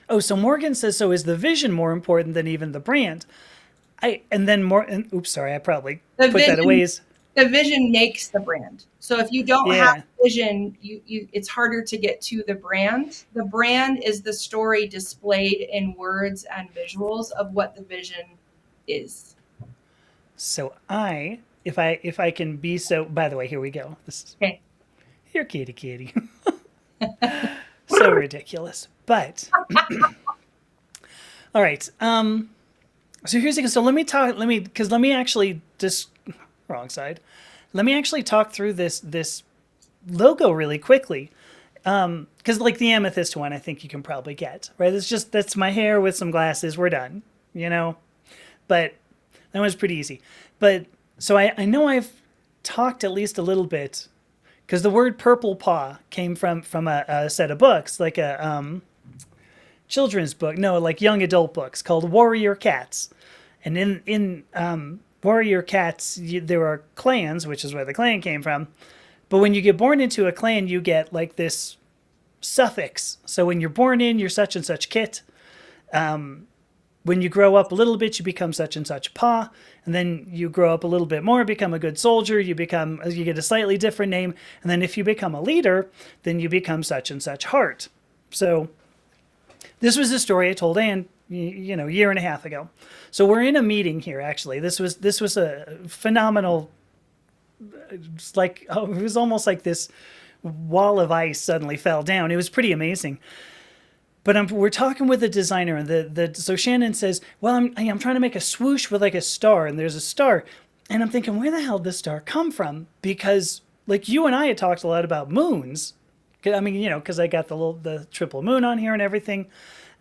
Speaker 1: Oh, so Morgan says, so is the vision more important than even the brand? And then more. And, oops, sorry, I probably
Speaker 2: the
Speaker 1: put that
Speaker 2: vision
Speaker 1: away.
Speaker 2: the vision makes the brand. So if you don't have
Speaker 1: Yeah.
Speaker 2: vision, it's harder to get to the brand. The brand is the story displayed in words and visuals of what the vision is.
Speaker 1: So if I can be so. By the way, here we go. This is
Speaker 2: Okay.
Speaker 1: your kitty. So ridiculous. But all right. So here's the thing. So let me actually just wrong side. Let me actually talk through this logo really quickly. Because like the amethyst one, I think you can probably get right. That's my hair with some glasses. We're done. You know. But that was pretty easy. But so I know I've talked at least a little bit because the word purple paw came from a set of books, like a children's book, no, like young adult books called Warrior Cats. And in Warrior Cats, there are clans, which is where the clan came from. But when you get born into a clan, you get like this suffix. So when you're born in, you're such and such kit. When you grow up a little bit, you become such and such paw, and then you grow up a little bit more, become a good soldier, you get a slightly different name, and then if you become a leader, then you become such and such heart. So this was a story I told Anne, a year and a half ago. So we're in a meeting here. Actually, this was a phenomenal. It's like it was almost like this wall of ice suddenly fell down. It was pretty amazing. But we're talking with the designer, and so Shannon says, "Well, I'm trying to make a swoosh with like a star, and there's a star," and I'm thinking, where the hell did this star come from? Because like you and I had talked a lot about moons. I mean, because I got the triple moon on here and everything.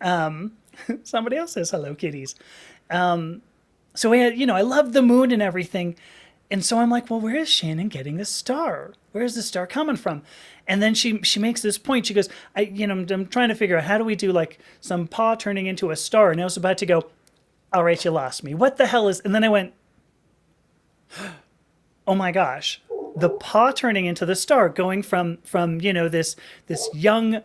Speaker 1: Somebody else says hello, kitties. So we had, I love the moon and everything. And so I'm like, well, where is Shannon getting this star? Where is the star coming from? And then she makes this point. She goes, I'm trying to figure out how do we do like some paw turning into a star. And I was about to go, all right, you lost me. What the hell is? And then I went, oh my gosh, the paw turning into the star, going from this young,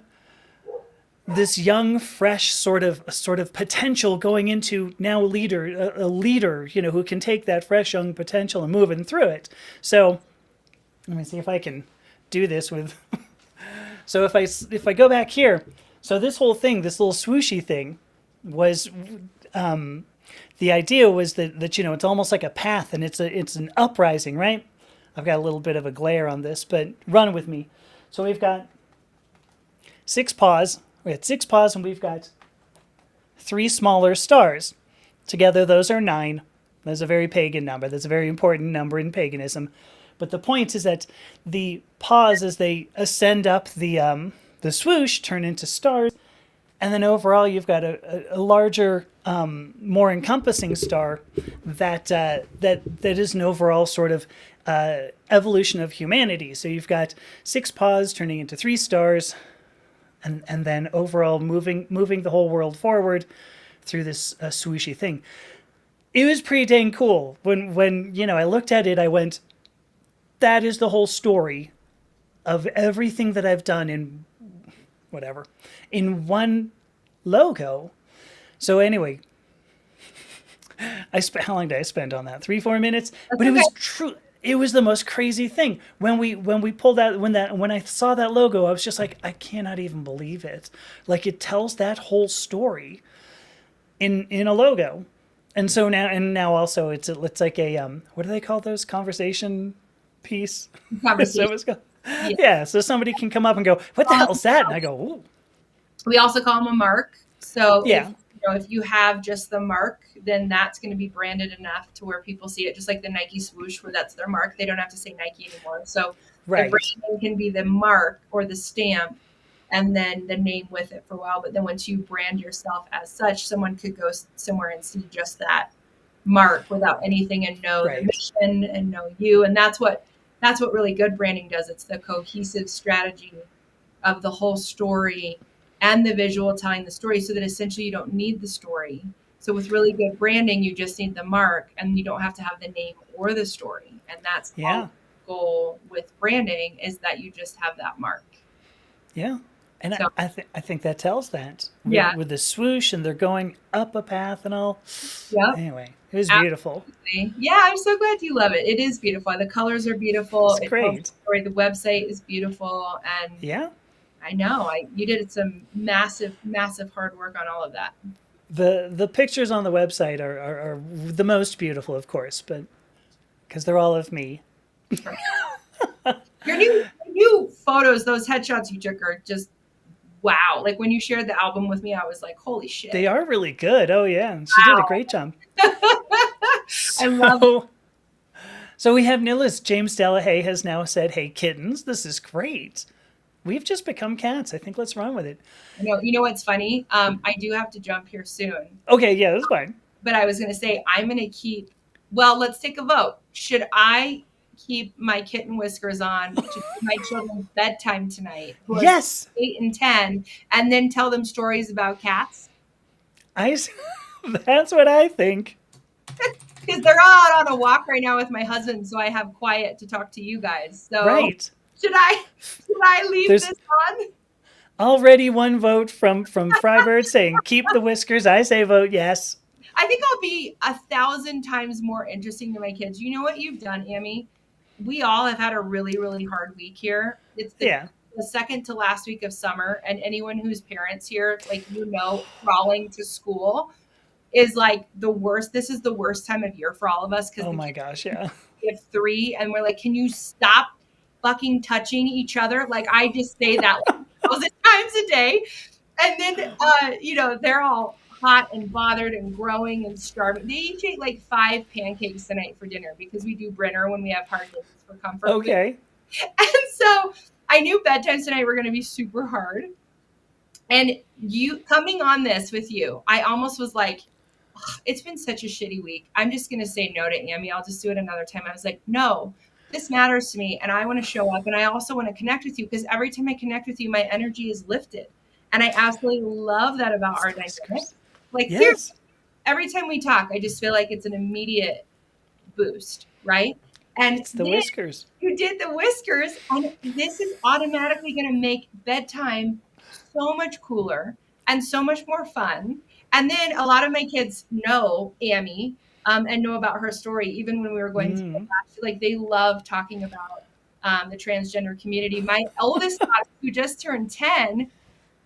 Speaker 1: fresh sort of potential going into now a leader, who can take that fresh young potential and moving through it. So let me see if I can do this with. So if I go back here, so this whole thing, this little swooshy thing, was the idea was that it's almost like a path, and it's an uprising, right? I've got a little bit of a glare on this, but run with me. So we've got 6 paws. We had 6 paws, and we've got 3 smaller stars. Together, those are 9. That's a very pagan number. That's a very important number in paganism. But the point is that the paws, as they ascend up the swoosh, turn into stars. And then overall, you've got a larger, more encompassing star that is an overall sort of evolution of humanity. So you've got six paws turning into three stars, and then overall moving the whole world forward through this swooshy thing. It was pretty dang cool. When I looked at it, I went, "That is the whole story of everything that I've done in whatever in one logo." So anyway, how long did I spend on that? 3-4 minutes.
Speaker 2: That's
Speaker 1: But it
Speaker 2: okay.
Speaker 1: was true. It was the most crazy thing when we pulled out when I saw that logo. I was just like, I cannot even believe it. Like, it tells that whole story in a logo. And so now also it's like a what do they call those, conversation piece? So it
Speaker 2: Conversation.
Speaker 1: was go-
Speaker 2: Yeah.
Speaker 1: yeah, so somebody can come up and go, "What the hell's that?" And I go, "Ooh,
Speaker 2: We also call them a mark. So
Speaker 1: yeah,
Speaker 2: if you have just the mark, then that's going to be branded enough to where people see it, just like the Nike swoosh, where that's their mark. They don't have to say Nike anymore. So the
Speaker 1: right,
Speaker 2: branding can be the mark or the stamp, and then the name with it for a while. But then once you brand yourself as such, someone could go somewhere and see just that mark without anything and know the
Speaker 1: right,
Speaker 2: mission and know you. And that's what really good branding does. It's the cohesive strategy of the whole story and the visual telling the story, so that essentially you don't need the story. So with really good branding, you just need the mark, and you don't have to have the name or the story. And that's all
Speaker 1: yeah,
Speaker 2: the goal with branding, is that you just have that mark.
Speaker 1: yeah." And
Speaker 2: So
Speaker 1: I think that tells that
Speaker 2: yeah,
Speaker 1: with the swoosh, and they're going up a path and all.
Speaker 2: yep,
Speaker 1: Anyway, it was beautiful.
Speaker 2: absolutely. Yeah, I'm so glad you love it. It is beautiful. The colors are beautiful.
Speaker 1: It's
Speaker 2: It tells the
Speaker 1: great.
Speaker 2: story. The website is beautiful, and
Speaker 1: Yeah.
Speaker 2: I know you did some massive, massive hard work on all of that.
Speaker 1: The pictures on the website are the most beautiful, of course, but because they're all of me.
Speaker 2: Your new photos, those headshots you took are just wow. Like when you shared the album with me, I was like, holy
Speaker 1: They
Speaker 2: shit.
Speaker 1: are really good. Oh yeah, she did a
Speaker 2: Wow.
Speaker 1: great job.
Speaker 2: I love it.
Speaker 1: So so we have new list. James Delahaye has now said, "Hey kittens, this is great. We've just become cats. I think let's run with it."
Speaker 2: You know what's funny? I do have to jump here soon,
Speaker 1: Okay, yeah, that's fine.
Speaker 2: but I was going to say, I'm going to keep, well, let's take a vote. Should I keep my kitten whiskers on to do my children's bedtime tonight, who are
Speaker 1: Yes,
Speaker 2: 8 and 10, and then tell them stories about cats?
Speaker 1: I. That's what I think.
Speaker 2: Because they're out on a walk right now with my husband, so I have quiet to talk to you guys. So
Speaker 1: Right.
Speaker 2: should I leave
Speaker 1: There's
Speaker 2: this on?
Speaker 1: already one vote from Frybird saying keep the whiskers. I say vote yes.
Speaker 2: I think I'll be 1,000 times more interesting to my kids. You know what you've done, Amy? We all have had a really, really hard week here. It's
Speaker 1: Yeah.
Speaker 2: the second to last week of summer, and anyone who's parents here, like crawling to school is like the worst. This is the worst time of year for all of us, because
Speaker 1: Oh
Speaker 2: the
Speaker 1: my
Speaker 2: kids,
Speaker 1: gosh, yeah.
Speaker 2: we have three, and we're like, can you stop fucking touching each other? Like, I just say that like 1,000 times a day. And then, they're all hot and bothered and growing and starving. They each ate like 5 pancakes tonight for dinner, because we do Brenner when we have hard days for comfort food.
Speaker 1: Okay.
Speaker 2: And so I knew bedtimes tonight were going to be super hard. And you coming on this with you, I almost was like, it's been such a shitty week. I'm just going to say no to Amy. I'll just do it another time. I was like, no, this matters to me. And I want to show up. And I also want to connect with you, because every time I connect with you, my energy is lifted. And I absolutely love that about
Speaker 1: It's
Speaker 2: our
Speaker 1: the
Speaker 2: dynamic.
Speaker 1: whiskers.
Speaker 2: Like, seriously,
Speaker 1: Yes.
Speaker 2: every time we talk, I just feel like it's an immediate boost, right? And
Speaker 1: It's the
Speaker 2: then
Speaker 1: whiskers.
Speaker 2: you did the whiskers, and this is automatically going to make bedtime so much cooler and so much more fun. And then a lot of my kids know Amy, and know about her story, even when we were going through it
Speaker 1: Mm.
Speaker 2: last year. Like, they love talking about the transgender community. My oldest daughter, who just turned 10,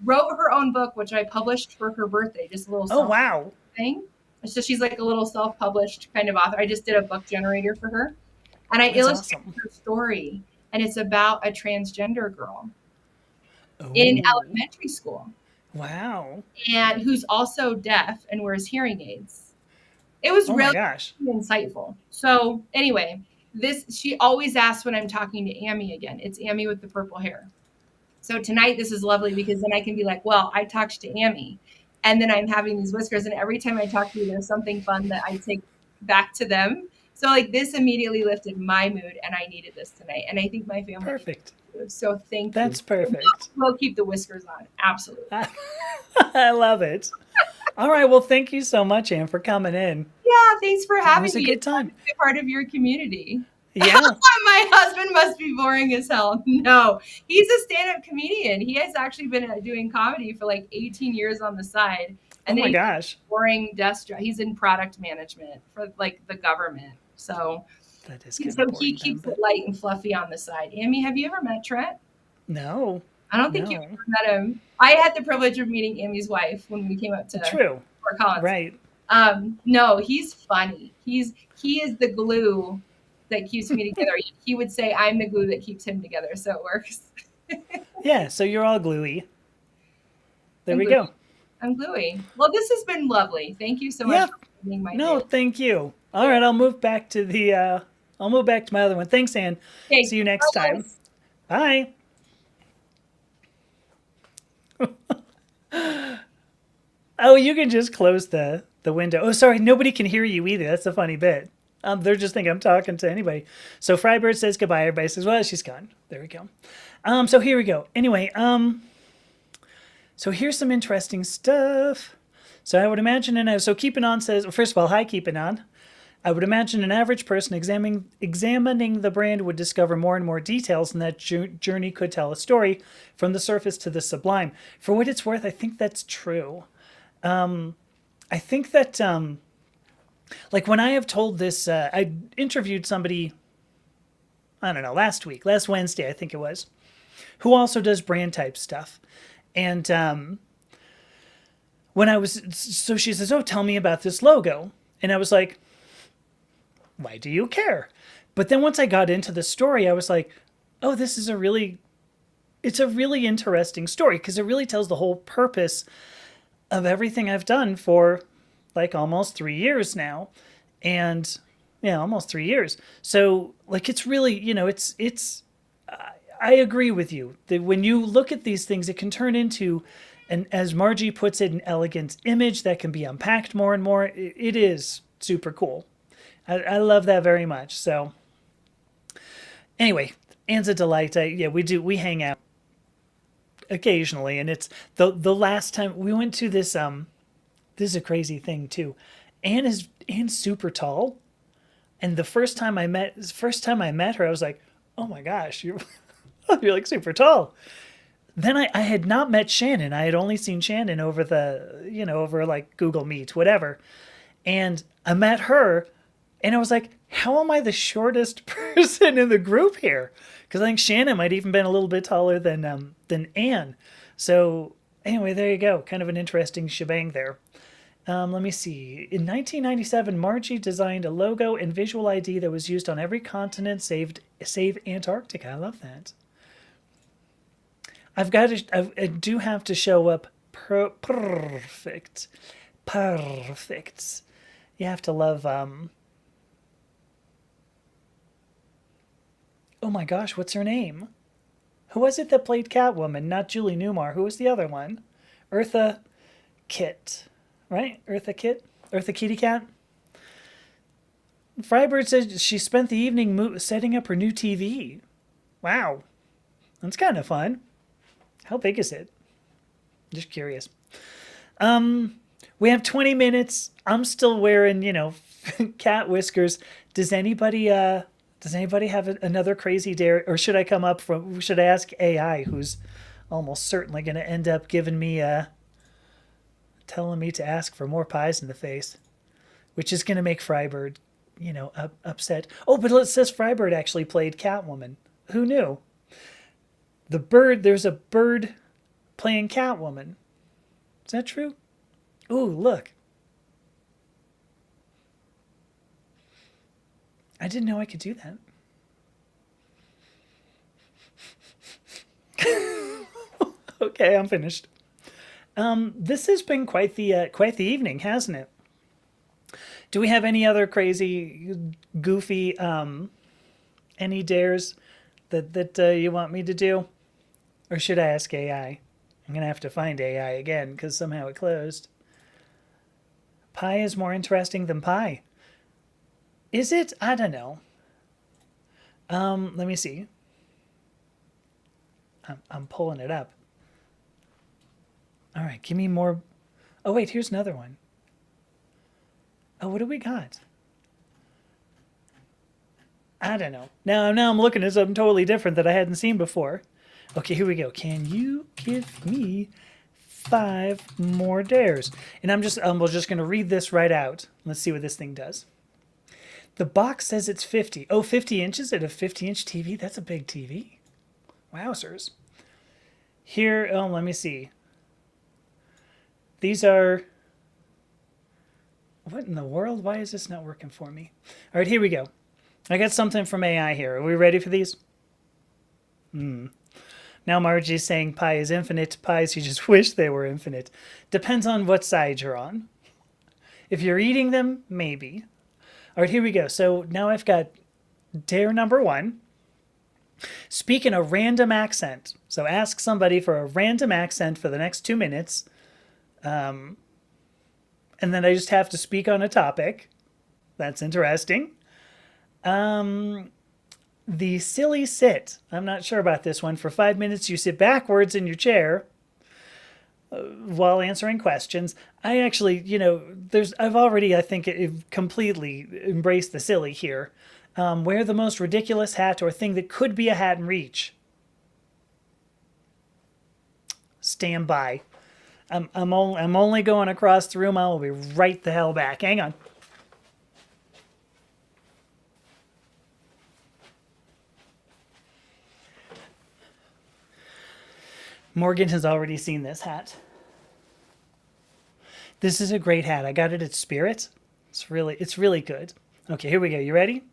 Speaker 2: wrote her own book, which I published for her birthday, just a little
Speaker 1: Oh
Speaker 2: self
Speaker 1: wow.
Speaker 2: thing. So she's like a little self-published kind of author. I just did a book generator for her, and I
Speaker 1: That's
Speaker 2: illustrated
Speaker 1: awesome.
Speaker 2: her story. And it's about a transgender girl in
Speaker 1: Oh.
Speaker 2: elementary school,
Speaker 1: Wow.
Speaker 2: and who's also deaf and wears hearing aids. It was
Speaker 1: Oh my
Speaker 2: really
Speaker 1: gosh.
Speaker 2: insightful. So anyway, this she always asks when I'm talking to Amy again. It's Amy with the purple hair. So tonight, this is lovely because then I can be like, well, I talked to Amy, and then I'm having these whiskers. And every time I talk to you, there's something fun that I take back to them. So like this immediately lifted my mood, and I needed this tonight. And I think my family needed
Speaker 1: Perfect.
Speaker 2: it too. So thank you.
Speaker 1: That's perfect.
Speaker 2: We'll keep the whiskers on. Absolutely.
Speaker 1: I love it. All right. Well, thank you so much, Anne, for coming in.
Speaker 2: Yeah, thanks for
Speaker 1: It
Speaker 2: having
Speaker 1: was a
Speaker 2: me.
Speaker 1: good
Speaker 2: It's fun
Speaker 1: time.
Speaker 2: to be a part of your community.
Speaker 1: Yeah.
Speaker 2: My husband must be boring as hell. No, he's a stand-up comedian. He has actually been doing comedy for like 18 years on the side.
Speaker 1: Oh
Speaker 2: And then
Speaker 1: my
Speaker 2: he's a
Speaker 1: gosh.
Speaker 2: boring desk job. He's in product management for like the government. So,
Speaker 1: That is kind
Speaker 2: so
Speaker 1: of
Speaker 2: he
Speaker 1: boring then,
Speaker 2: keeps it
Speaker 1: but
Speaker 2: light and fluffy on the side. Amy, have you ever met Trent?
Speaker 1: no.
Speaker 2: I don't think you've
Speaker 1: No.
Speaker 2: ever met him. I had the privilege of meeting Amy's wife when we came up to
Speaker 1: True.
Speaker 2: Fort Collins.
Speaker 1: Right.
Speaker 2: No, he's funny. He is the glue that keeps me together. He would say I'm the glue that keeps him together, so it works.
Speaker 1: Yeah. So you're all gluey. There
Speaker 2: I'm
Speaker 1: we
Speaker 2: gluey.
Speaker 1: go.
Speaker 2: I'm gluey. Well, this has been lovely. Thank you so much
Speaker 1: Yeah.
Speaker 2: for being my
Speaker 1: No,
Speaker 2: day.
Speaker 1: thank you. All right. I'll move back to the, I'll move back to my other one. Thanks, Anne.
Speaker 2: Okay,
Speaker 1: See you next time.
Speaker 2: bye.
Speaker 1: Bye. Oh, you can just close the window. Oh, sorry, nobody can hear you either. That's the funny bit. They're just thinking I'm talking to anybody. So Frybird says goodbye. Everybody says, well, she's gone. There we go. So here we go. Anyway, so here's some interesting stuff. So I would imagine, so Keeping On says, well, first of all, hi, Keeping On. I would imagine an average person examining the brand would discover more and more details, and that journey could tell a story from the surface to the sublime. For what it's worth, I think that's true. I think that, like when I have told this, I interviewed somebody, I don't know, last Wednesday, I think it was, who also does brand type stuff. And when I was, so she says, oh, tell me about this logo. And I was like, why do you care? But then once I got into the story, I was like, oh, it's a really interesting story because it really tells the whole purpose of everything I've done for like almost 3 years now. And yeah, almost 3 years. So like, it's really, I agree with you that when you look at these things, it can turn into, and as Margie puts it, an elegant image that can be unpacked more and more. It is super cool. I love that very much. So anyway, Anne's a delight. We hang out occasionally, and it's the last time we went to this. This is a crazy thing too. Anne's super tall, and the first time I met her, I was like, oh my gosh, you're you're like super tall. Then I had not met Shannon. I had only seen Shannon over over like Google Meet, whatever. And I met her, and I was like, how am I the shortest person in the group here? Because I think Shannon might even been a little bit taller than Anne. So anyway, there you go. Kind of an interesting shebang there. Let me see. In 1997, Margie designed a logo and visual ID that was used on every continent save Antarctica. I love that. I do have to show up perfect. Perfect. You have to love, oh my gosh, what's her name? Who was it that played Catwoman? Not Julie Newmar. Who was the other one? Eartha Kitt, right? Eartha Kitt? Eartha Kitty Cat? Frybird says she spent the evening setting up her new TV. Wow. That's kind of fun. How big is it? Just curious. We have 20 minutes. I'm still wearing, cat whiskers. Does anybody have another crazy dare, or should I ask AI, who's almost certainly going to end up giving me telling me to ask for more pies in the face, which is going to make Frybird, upset. Oh, but it says Frybird actually played Catwoman. Who knew? There's a bird playing Catwoman. Is that true? Ooh, look. I didn't know I could do that. Okay, I'm finished. This has been quite the evening, hasn't it? Do we have any other crazy, goofy, any dares that you want me to do? Or should I ask AI? I'm going to have to find AI again because somehow it closed. Pi is more interesting than pi. Is it? I don't know. Let me see. I'm pulling it up. All right, give me more. Oh, wait, here's another one. Oh, what do we got? I don't know. Now I'm looking at something totally different that I hadn't seen before. Okay, here we go. Can you give me 5 more dares? And we're just going to read this right out. Let's see what this thing does. The box says it's 50. Oh, 50 inches at a 50-inch TV? That's a big TV. Wowzers. Here, let me see. These are... What in the world? Why is this not working for me? All right, here we go. I got something from AI here. Are we ready for these? Now Margie's saying pi is infinite. Pies you just wish they were infinite. Depends on what side you're on. If you're eating them, maybe. All right, here we go. So now I've got dare number 1. Speak in a random accent. So ask somebody for a random accent for the next 2 minutes. And then I just have to speak on a topic. That's interesting. The silly sit. I'm not sure about this one. For 5 minutes, you sit backwards in your chair while answering questions. I actually, I've already, I think, completely embraced the silly here. Wear the most ridiculous hat or thing that could be a hat in reach. Stand by. I'm only going across the room. I will be right the hell back. Hang on. Morgan has already seen this hat. This is a great hat. I got it at Spirit. It's really good. Okay, here we go. You ready?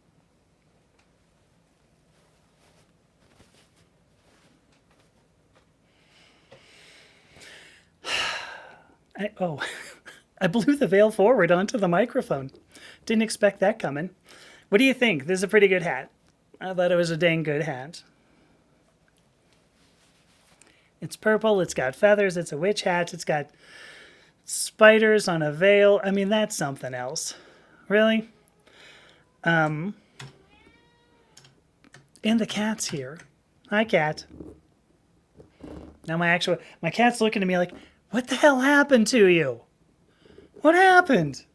Speaker 1: I blew the veil forward onto the microphone. Didn't expect that coming. What do you think? This is a pretty good hat. I thought it was a dang good hat. It's purple, it's got feathers, it's a witch hat, it's got spiders on a veil. I mean, that's something else. Really? And the cat's here. Hi, cat. Now my cat's looking at me like, what the hell happened to you? What happened?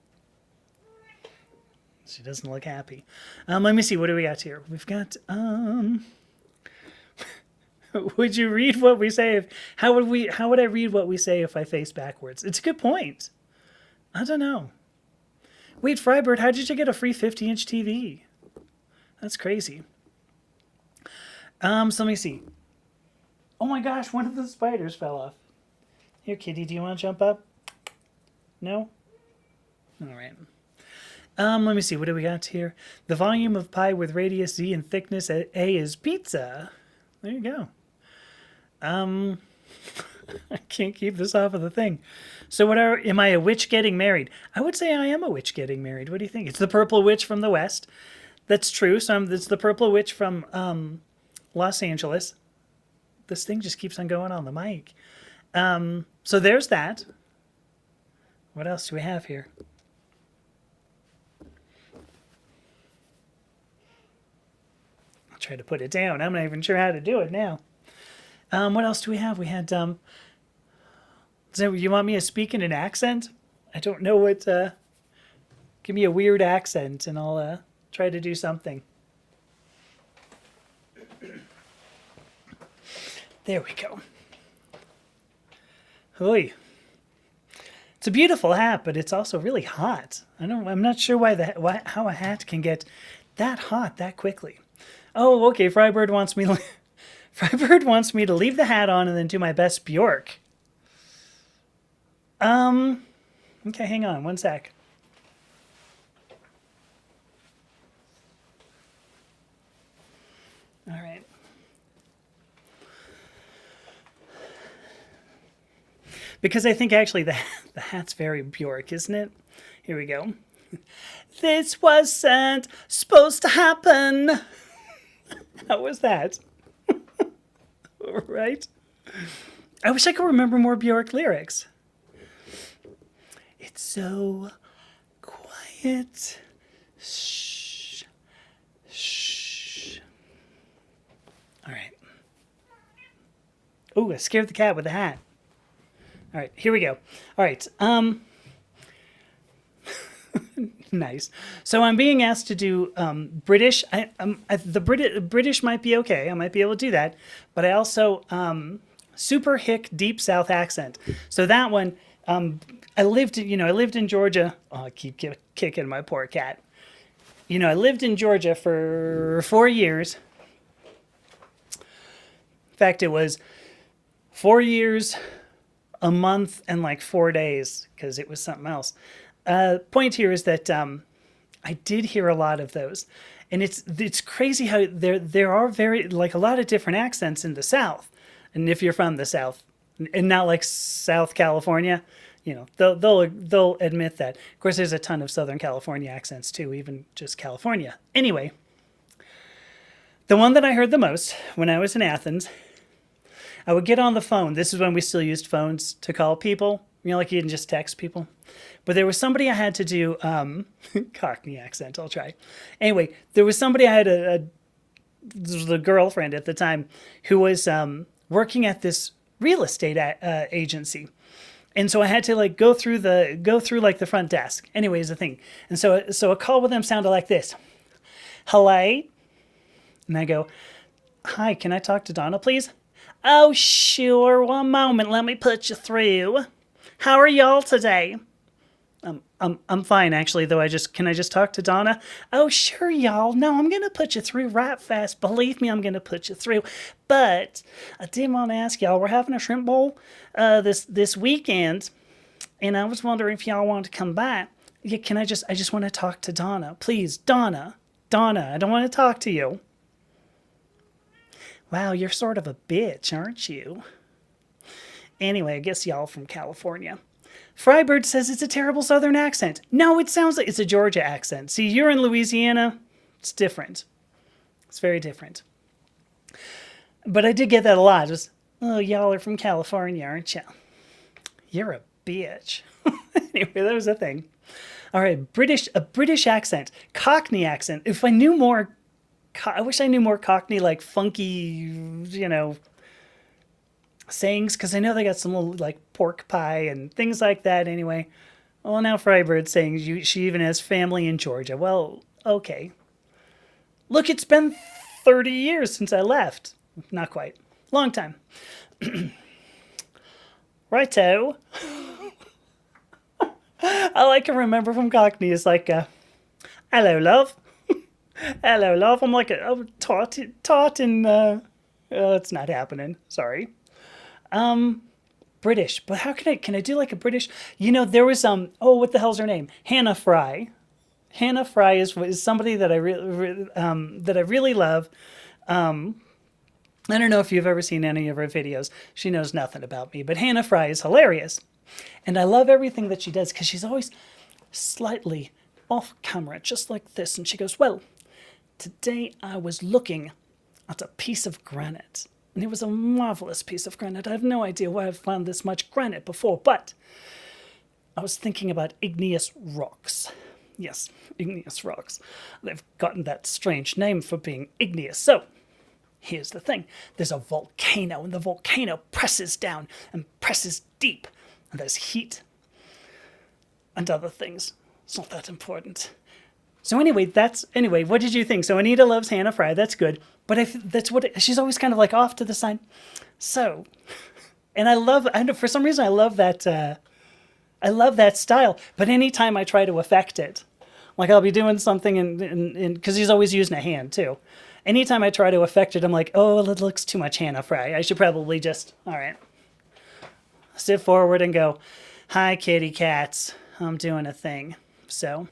Speaker 1: She doesn't look happy. Let me see, what do we got here? We've got, would you read what we say how would I read what we say if I face backwards? It's a good point. I don't know. Wait, Frybird, how did you get a free 50-inch TV? That's crazy. So let me see. Oh my gosh, one of the spiders fell off. Here, kitty, do you want to jump up? No? All right. Let me see, what do we got here? The volume of pi with radius z and thickness A is pizza. There you go. I can't keep this off of the thing. So am I a witch getting married? I would say I am a witch getting married. What do you think? It's the purple witch from the West. That's true. So it's the purple witch from Los Angeles. This thing just keeps on going on the mic. So there's that. What else do we have here? I'll try to put it down. I'm not even sure how to do it now. What else do we have? We had, so you want me to speak in an accent? I don't know what, give me a weird accent and I'll try to do something. There we go. Hoi. It's a beautiful hat, but it's also really hot. I'm not sure how a hat can get that hot that quickly. Oh, okay. Frybird wants me to leave the hat on and then do my best Bjork. Okay, hang on one sec. All right. Because I think actually the hat's very Bjork, isn't it? Here we go. This wasn't supposed to happen. How was that? Right? I wish I could remember more Bjork lyrics. It's so quiet. Shh. Shh. All right. Ooh, I scared the cat with the hat. All right, here we go. All right. Nice. So I'm being asked to do British. British might be okay. I might be able to do that. But I also super hick deep South accent. So that one, I lived in Georgia. Oh, I keep kicking my poor cat. I lived in Georgia for 4 years. In fact, it was 4 years, a month, and like 4 days because it was something else. Point here is that I did hear a lot of those, and it's crazy how there are very like a lot of different accents in the South, and if you're from the South, and not like South California, they'll admit that. Of course, there's a ton of Southern California accents too, even just California. Anyway, the one that I heard the most when I was in Athens, I would get on the phone. This is when we still used phones to call people. Like you didn't just text people. But there was somebody I had to do Cockney accent. I'll try. Anyway, there was somebody I had the girlfriend at the time who was working at this real estate agency, and so I had to like go through like the front desk. Anyways, the thing, and so a call with them sounded like this: "Hello," and I go, "Hi, can I talk to Donna, please?" "Oh, sure. One moment. Let me put you through. How are y'all today?" I'm fine, actually, though. Can I just talk to Donna? "Oh, sure, y'all. No, I'm going to put you through right fast. Believe me, I'm going to put you through. But I did want to ask y'all, we're having a shrimp bowl this weekend, and I was wondering if y'all wanted to come by. Yeah, I just want to talk to Donna. Please, Donna, I don't want to talk to you." "Wow, you're sort of a bitch, aren't you?" Anyway, I guess y'all from California. Frybird says it's a terrible Southern accent. No, it sounds like it's a Georgia accent. See, you're in Louisiana. It's different. It's very different. But I did get that a lot. Just, "Oh, y'all are from California, aren't you?" You're a bitch. Anyway, that was a thing. All right, a British accent, Cockney accent. If I knew more, I wish I knew more Cockney, like funky, sayings, because I know they got some little like pork pie and things like that. Anyway, well, now Freibird's saying she even has family in Georgia. Well, okay. Look, it's been 30 years since I left. Not quite. Long time. Righto. I like to remember from Cockney. It's like, "Hello, love." "Hello, love." I'm like, taught in, it's not happening. Sorry. British, but how can I do like a British? There was what the hell's her name? Hannah Fry. Hannah Fry is somebody that I really love. I don't know if you've ever seen any of her videos. She knows nothing about me, but Hannah Fry is hilarious, and I love everything that she does because she's always slightly off camera, just like this, and she goes, "Well, today I was looking at a piece of granite. And it was a marvelous piece of granite. I have no idea why I've found this much granite before, but I was thinking about igneous rocks." Yes, igneous rocks. They've gotten that strange name for being igneous. So, here's the thing. There's a volcano, and the volcano presses down and presses deep. And there's heat and other things. It's not that important. So anyway, what did you think? So Anita loves Hannah Fry. That's good. But she's always kind of like off to the side. So, and for some reason, I love that style. But anytime I try to affect it, like I'll be doing something and because he's always using a hand too. Anytime I try to affect it, I'm like, oh, it looks too much Hannah Fry. I should probably just, all right, sit forward and go, "Hi, kitty cats. I'm doing a thing." So,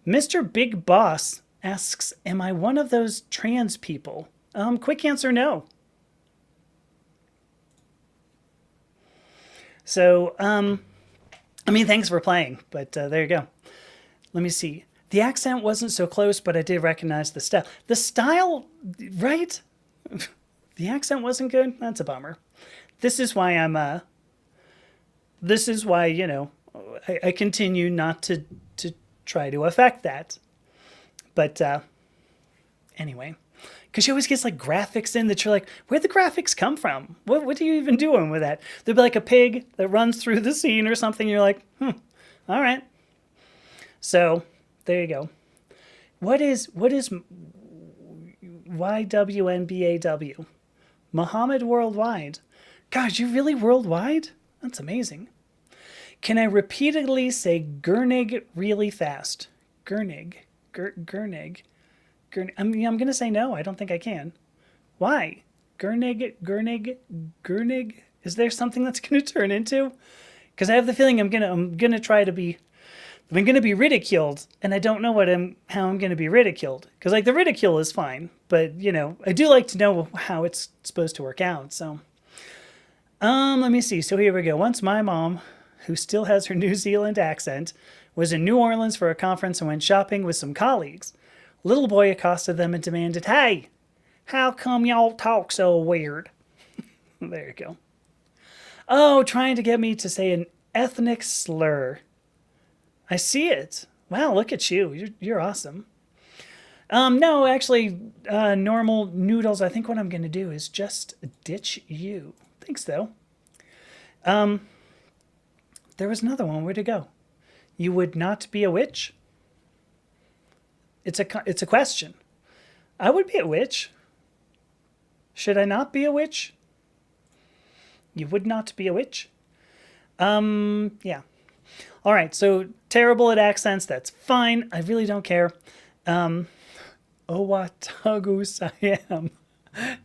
Speaker 1: Mr. Big Boss asks, "Am I one of those trans people?" Quick answer, no. So, thanks for playing, but there you go. Let me see. The accent wasn't so close, but I did recognize the style. The style, right? The accent wasn't good? That's a bummer. this is why this is why, I continue not to try to affect that. But anyway, because she always gets like graphics in that you're like, where'd the graphics come from? What are you even doing with that? There'll be like a pig that runs through the scene or something. You're like, all right. So there you go. What is YWNBAW? Muhammad Worldwide. Gosh, you really worldwide? That's amazing. Can I repeatedly say Gurnig really fast? Gurnig. Gurnig. I'm going to say no. I don't think I can. Why? Gurnig. Is there something that's going to turn into? Because I have the feeling I'm going to try to be I'm going to be ridiculed, and I don't know how I'm going to be ridiculed. Because, like, the ridicule is fine, but, I do like to know how it's supposed to work out, so. Let me see. So here we go. Once my mom, who still has her New Zealand accent, was in New Orleans for a conference and went shopping with some colleagues. Little boy accosted them and demanded, "Hey, how come y'all talk so weird?" There you go. Oh, trying to get me to say an ethnic slur. I see it. Wow, look at you. You're awesome. No, actually, normal noodles. I think what I'm going to do is just ditch you. Thanks, though. There was another one. Where'd it go? You would not be a witch? It's a question. I would be a witch. Should I not be a witch? You would not be a witch? Yeah. All right, so terrible at accents, that's fine. I really don't care. Owatagu Siam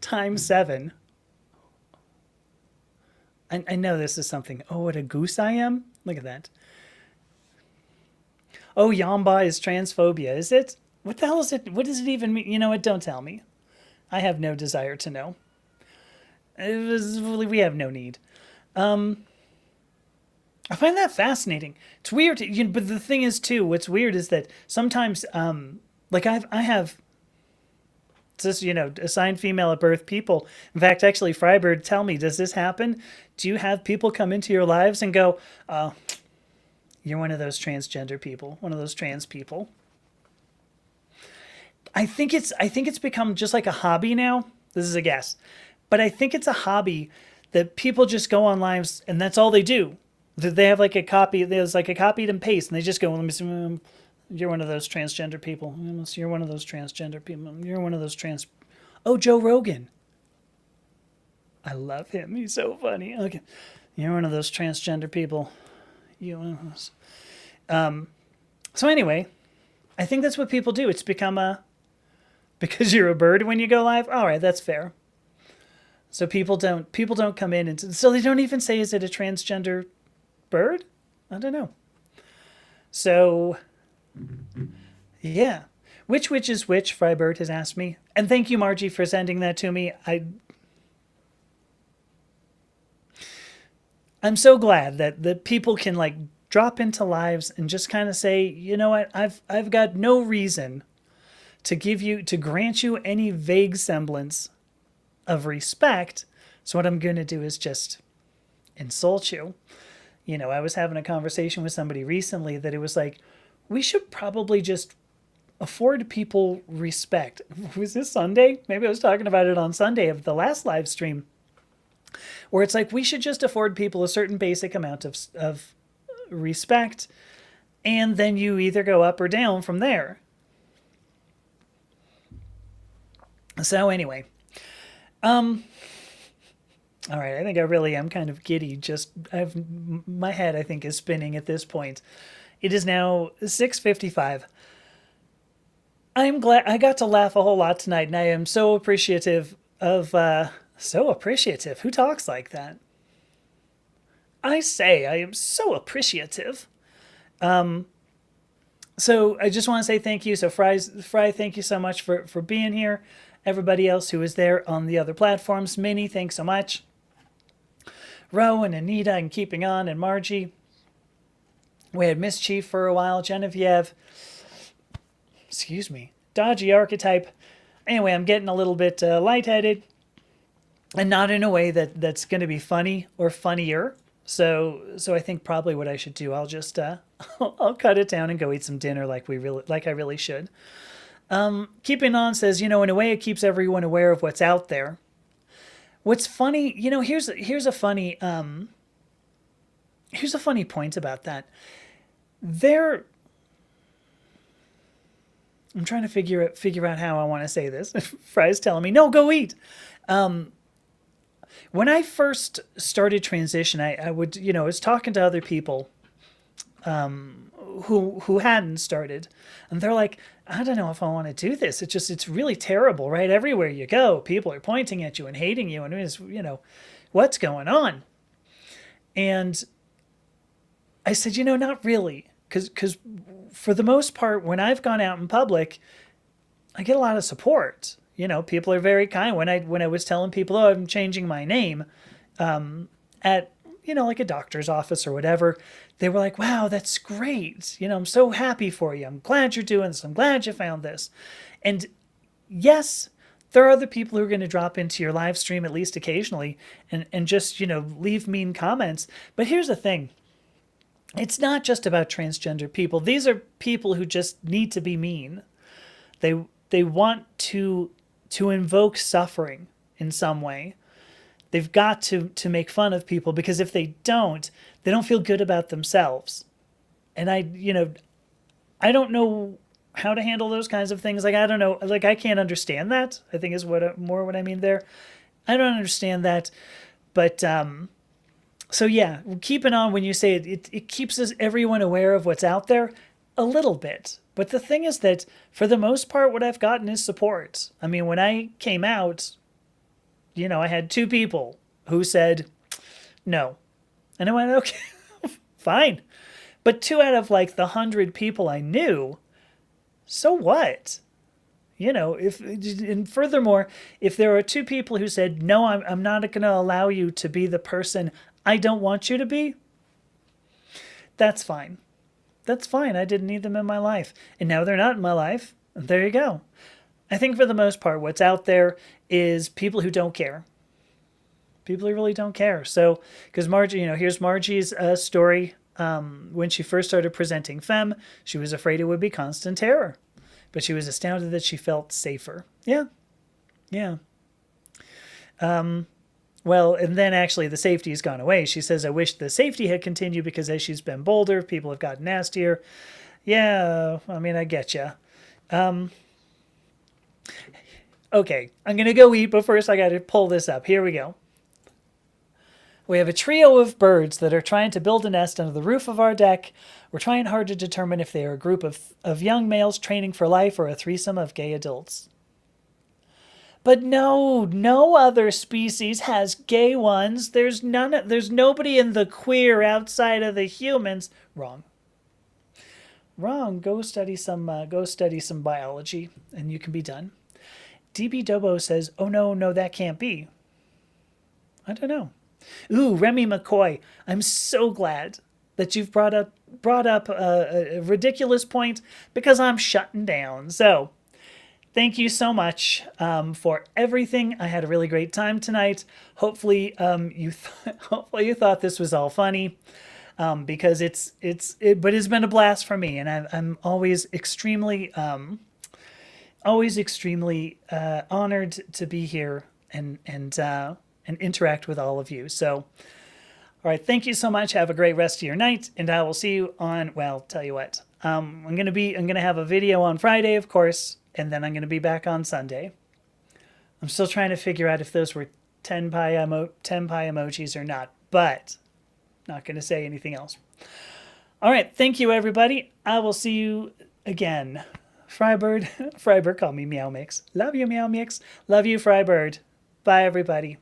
Speaker 1: times 7. I know this is something. Oh, what a goose I am? Look at that. Oh, Yamba is transphobia, is it? What the hell is it? What does it even mean? You know what? Don't tell me. I have no desire to know. We have no need. I find that fascinating. It's weird, but the thing is too. What's weird is that sometimes, like I have, just assigned female at birth people. In fact, actually, Frybird, tell me, does this happen? Do you have people come into your lives and go, "You're one of those transgender people, one of those trans people"? I think it's become just like a hobby now. This is a guess, but I think it's a hobby that people just go on lives and that's all they do. They have like a copy. There's like a copied and paste, and they just go, "Let me see. You're one of those transgender people. You're one of those transgender people. You're one of those trans." Oh, Joe Rogan. I love him. He's so funny. Okay, you're one of those transgender people. So anyway, I think that's what people do. It's become because you're a bird when you go live. All right, that's fair. So people don't come in and so they don't even say, "Is it a transgender bird?" I don't know. So, yeah. Which is which, Frybird has asked me. And thank you, Margie, for sending that to me. I'm so glad that people can like drop into lives and just kind of say, "You know what? I've got no reason to grant you any vague semblance of respect. So what I'm going to do is just insult you." I was having a conversation with somebody recently that it was like, we should probably just afford people respect. Was this Sunday? Maybe I was talking about it on Sunday of the last live stream, where it's like we should just afford people a certain basic amount of respect, and then you either go up or down from there. So anyway, all right, I think I really am kind of giddy. My head, I think, is spinning at this point. It is now 6:55. I'm glad I got to laugh a whole lot tonight, and I am so appreciative of, so appreciative. Who talks like that? I say I am so appreciative. So I just want to say thank you. So Fry, thank you so much for being here. Everybody else who is there on the other platforms, Minnie, thanks so much. Ro and Anita and Keeping On and Margie. We had Mischief for a while. Genevieve. Excuse me. Dodgy Archetype. Anyway, I'm getting a little bit lightheaded. and not in a way that's going to be funny or funnier. So I think probably what I should do, I'll just I'll cut it down and go eat some dinner like I really should. Keeping on says, in a way it keeps everyone aware of what's out there. What's funny, here's a funny point about that. There, I'm trying to figure out how I want to say this. Fry's telling me, no, go eat. When I first started transition, I would, I was talking to other people who hadn't started, and they're like, I don't know if I want to do this. It's really terrible, right? Everywhere you go, people are pointing at you and hating you, and it's, what's going on? And I said, not really, because for the most part, when I've gone out in public, I get a lot of support. People are very kind. When I was telling people, oh, I'm changing my name, at like a doctor's office or whatever, they were like, wow, that's great. I'm so happy for you. I'm glad you're doing this. I'm glad you found this. And yes, there are other people who are going to drop into your live stream at least occasionally and just, leave mean comments. But here's the thing. It's not just about transgender people. These are people who just need to be mean. They want to invoke suffering in some way. They've got to make fun of people, because if they don't feel good about themselves. And I don't know how to handle those kinds of things. Like, I don't know, like, I can't understand that, I think is what I mean there. I don't understand that. But, so yeah, keeping on when you say it keeps everyone aware of what's out there a little bit. But the thing is that for the most part, what I've gotten is support. I mean, when I came out, I had 2 people who said no. And I went, okay, fine. But 2 out of like the 100 people I knew, so what? And furthermore, if there are 2 people who said, no, I'm not going to allow you to be the person I don't want you to be, that's fine. That's fine. I didn't need them in my life. And now they're not in my life. And there you go. I think for the most part, what's out there is people who don't care. People who really don't care. So, because Margie, here's Margie's story. When she first started presenting Femme, she was afraid it would be constant terror. But she was astounded that she felt safer. Yeah. Yeah. Well, and then actually the safety has gone away. She says, I wish the safety had continued, because as she's been bolder, people have gotten nastier. Yeah, I mean, I get you. Okay, I'm going to go eat, but first I got to pull this up. Here we go. We have a trio of birds that are trying to build a nest under the roof of our deck. We're trying hard to determine if they are a group of young males training for life or a threesome of gay adults. But no other species has gay ones. There's nobody in the queer outside of the humans. Wrong. Go study some biology, and you can be done. DB Dobo says, oh no, that can't be. I don't know. Ooh, Remy McCoy, I'm so glad that you've brought up a ridiculous point, because I'm shutting down. So thank you so much for everything. I had a really great time tonight. Hopefully, you thought this was all funny, because but it's been a blast for me, and I'm always extremely honored to be here and interact with all of you. So, all right, thank you so much. Have a great rest of your night, and I will see you on. Well, tell you what, I'm gonna have a video on Friday, of course. And then I'm going to be back on Sunday. I'm still trying to figure out if those were 10 pie emojis or not, but not going to say anything else. All right. Thank you, everybody. I will see you again. Frybird, call me Meow Mix. Love you, Meow Mix. Love you, Frybird. Bye, everybody.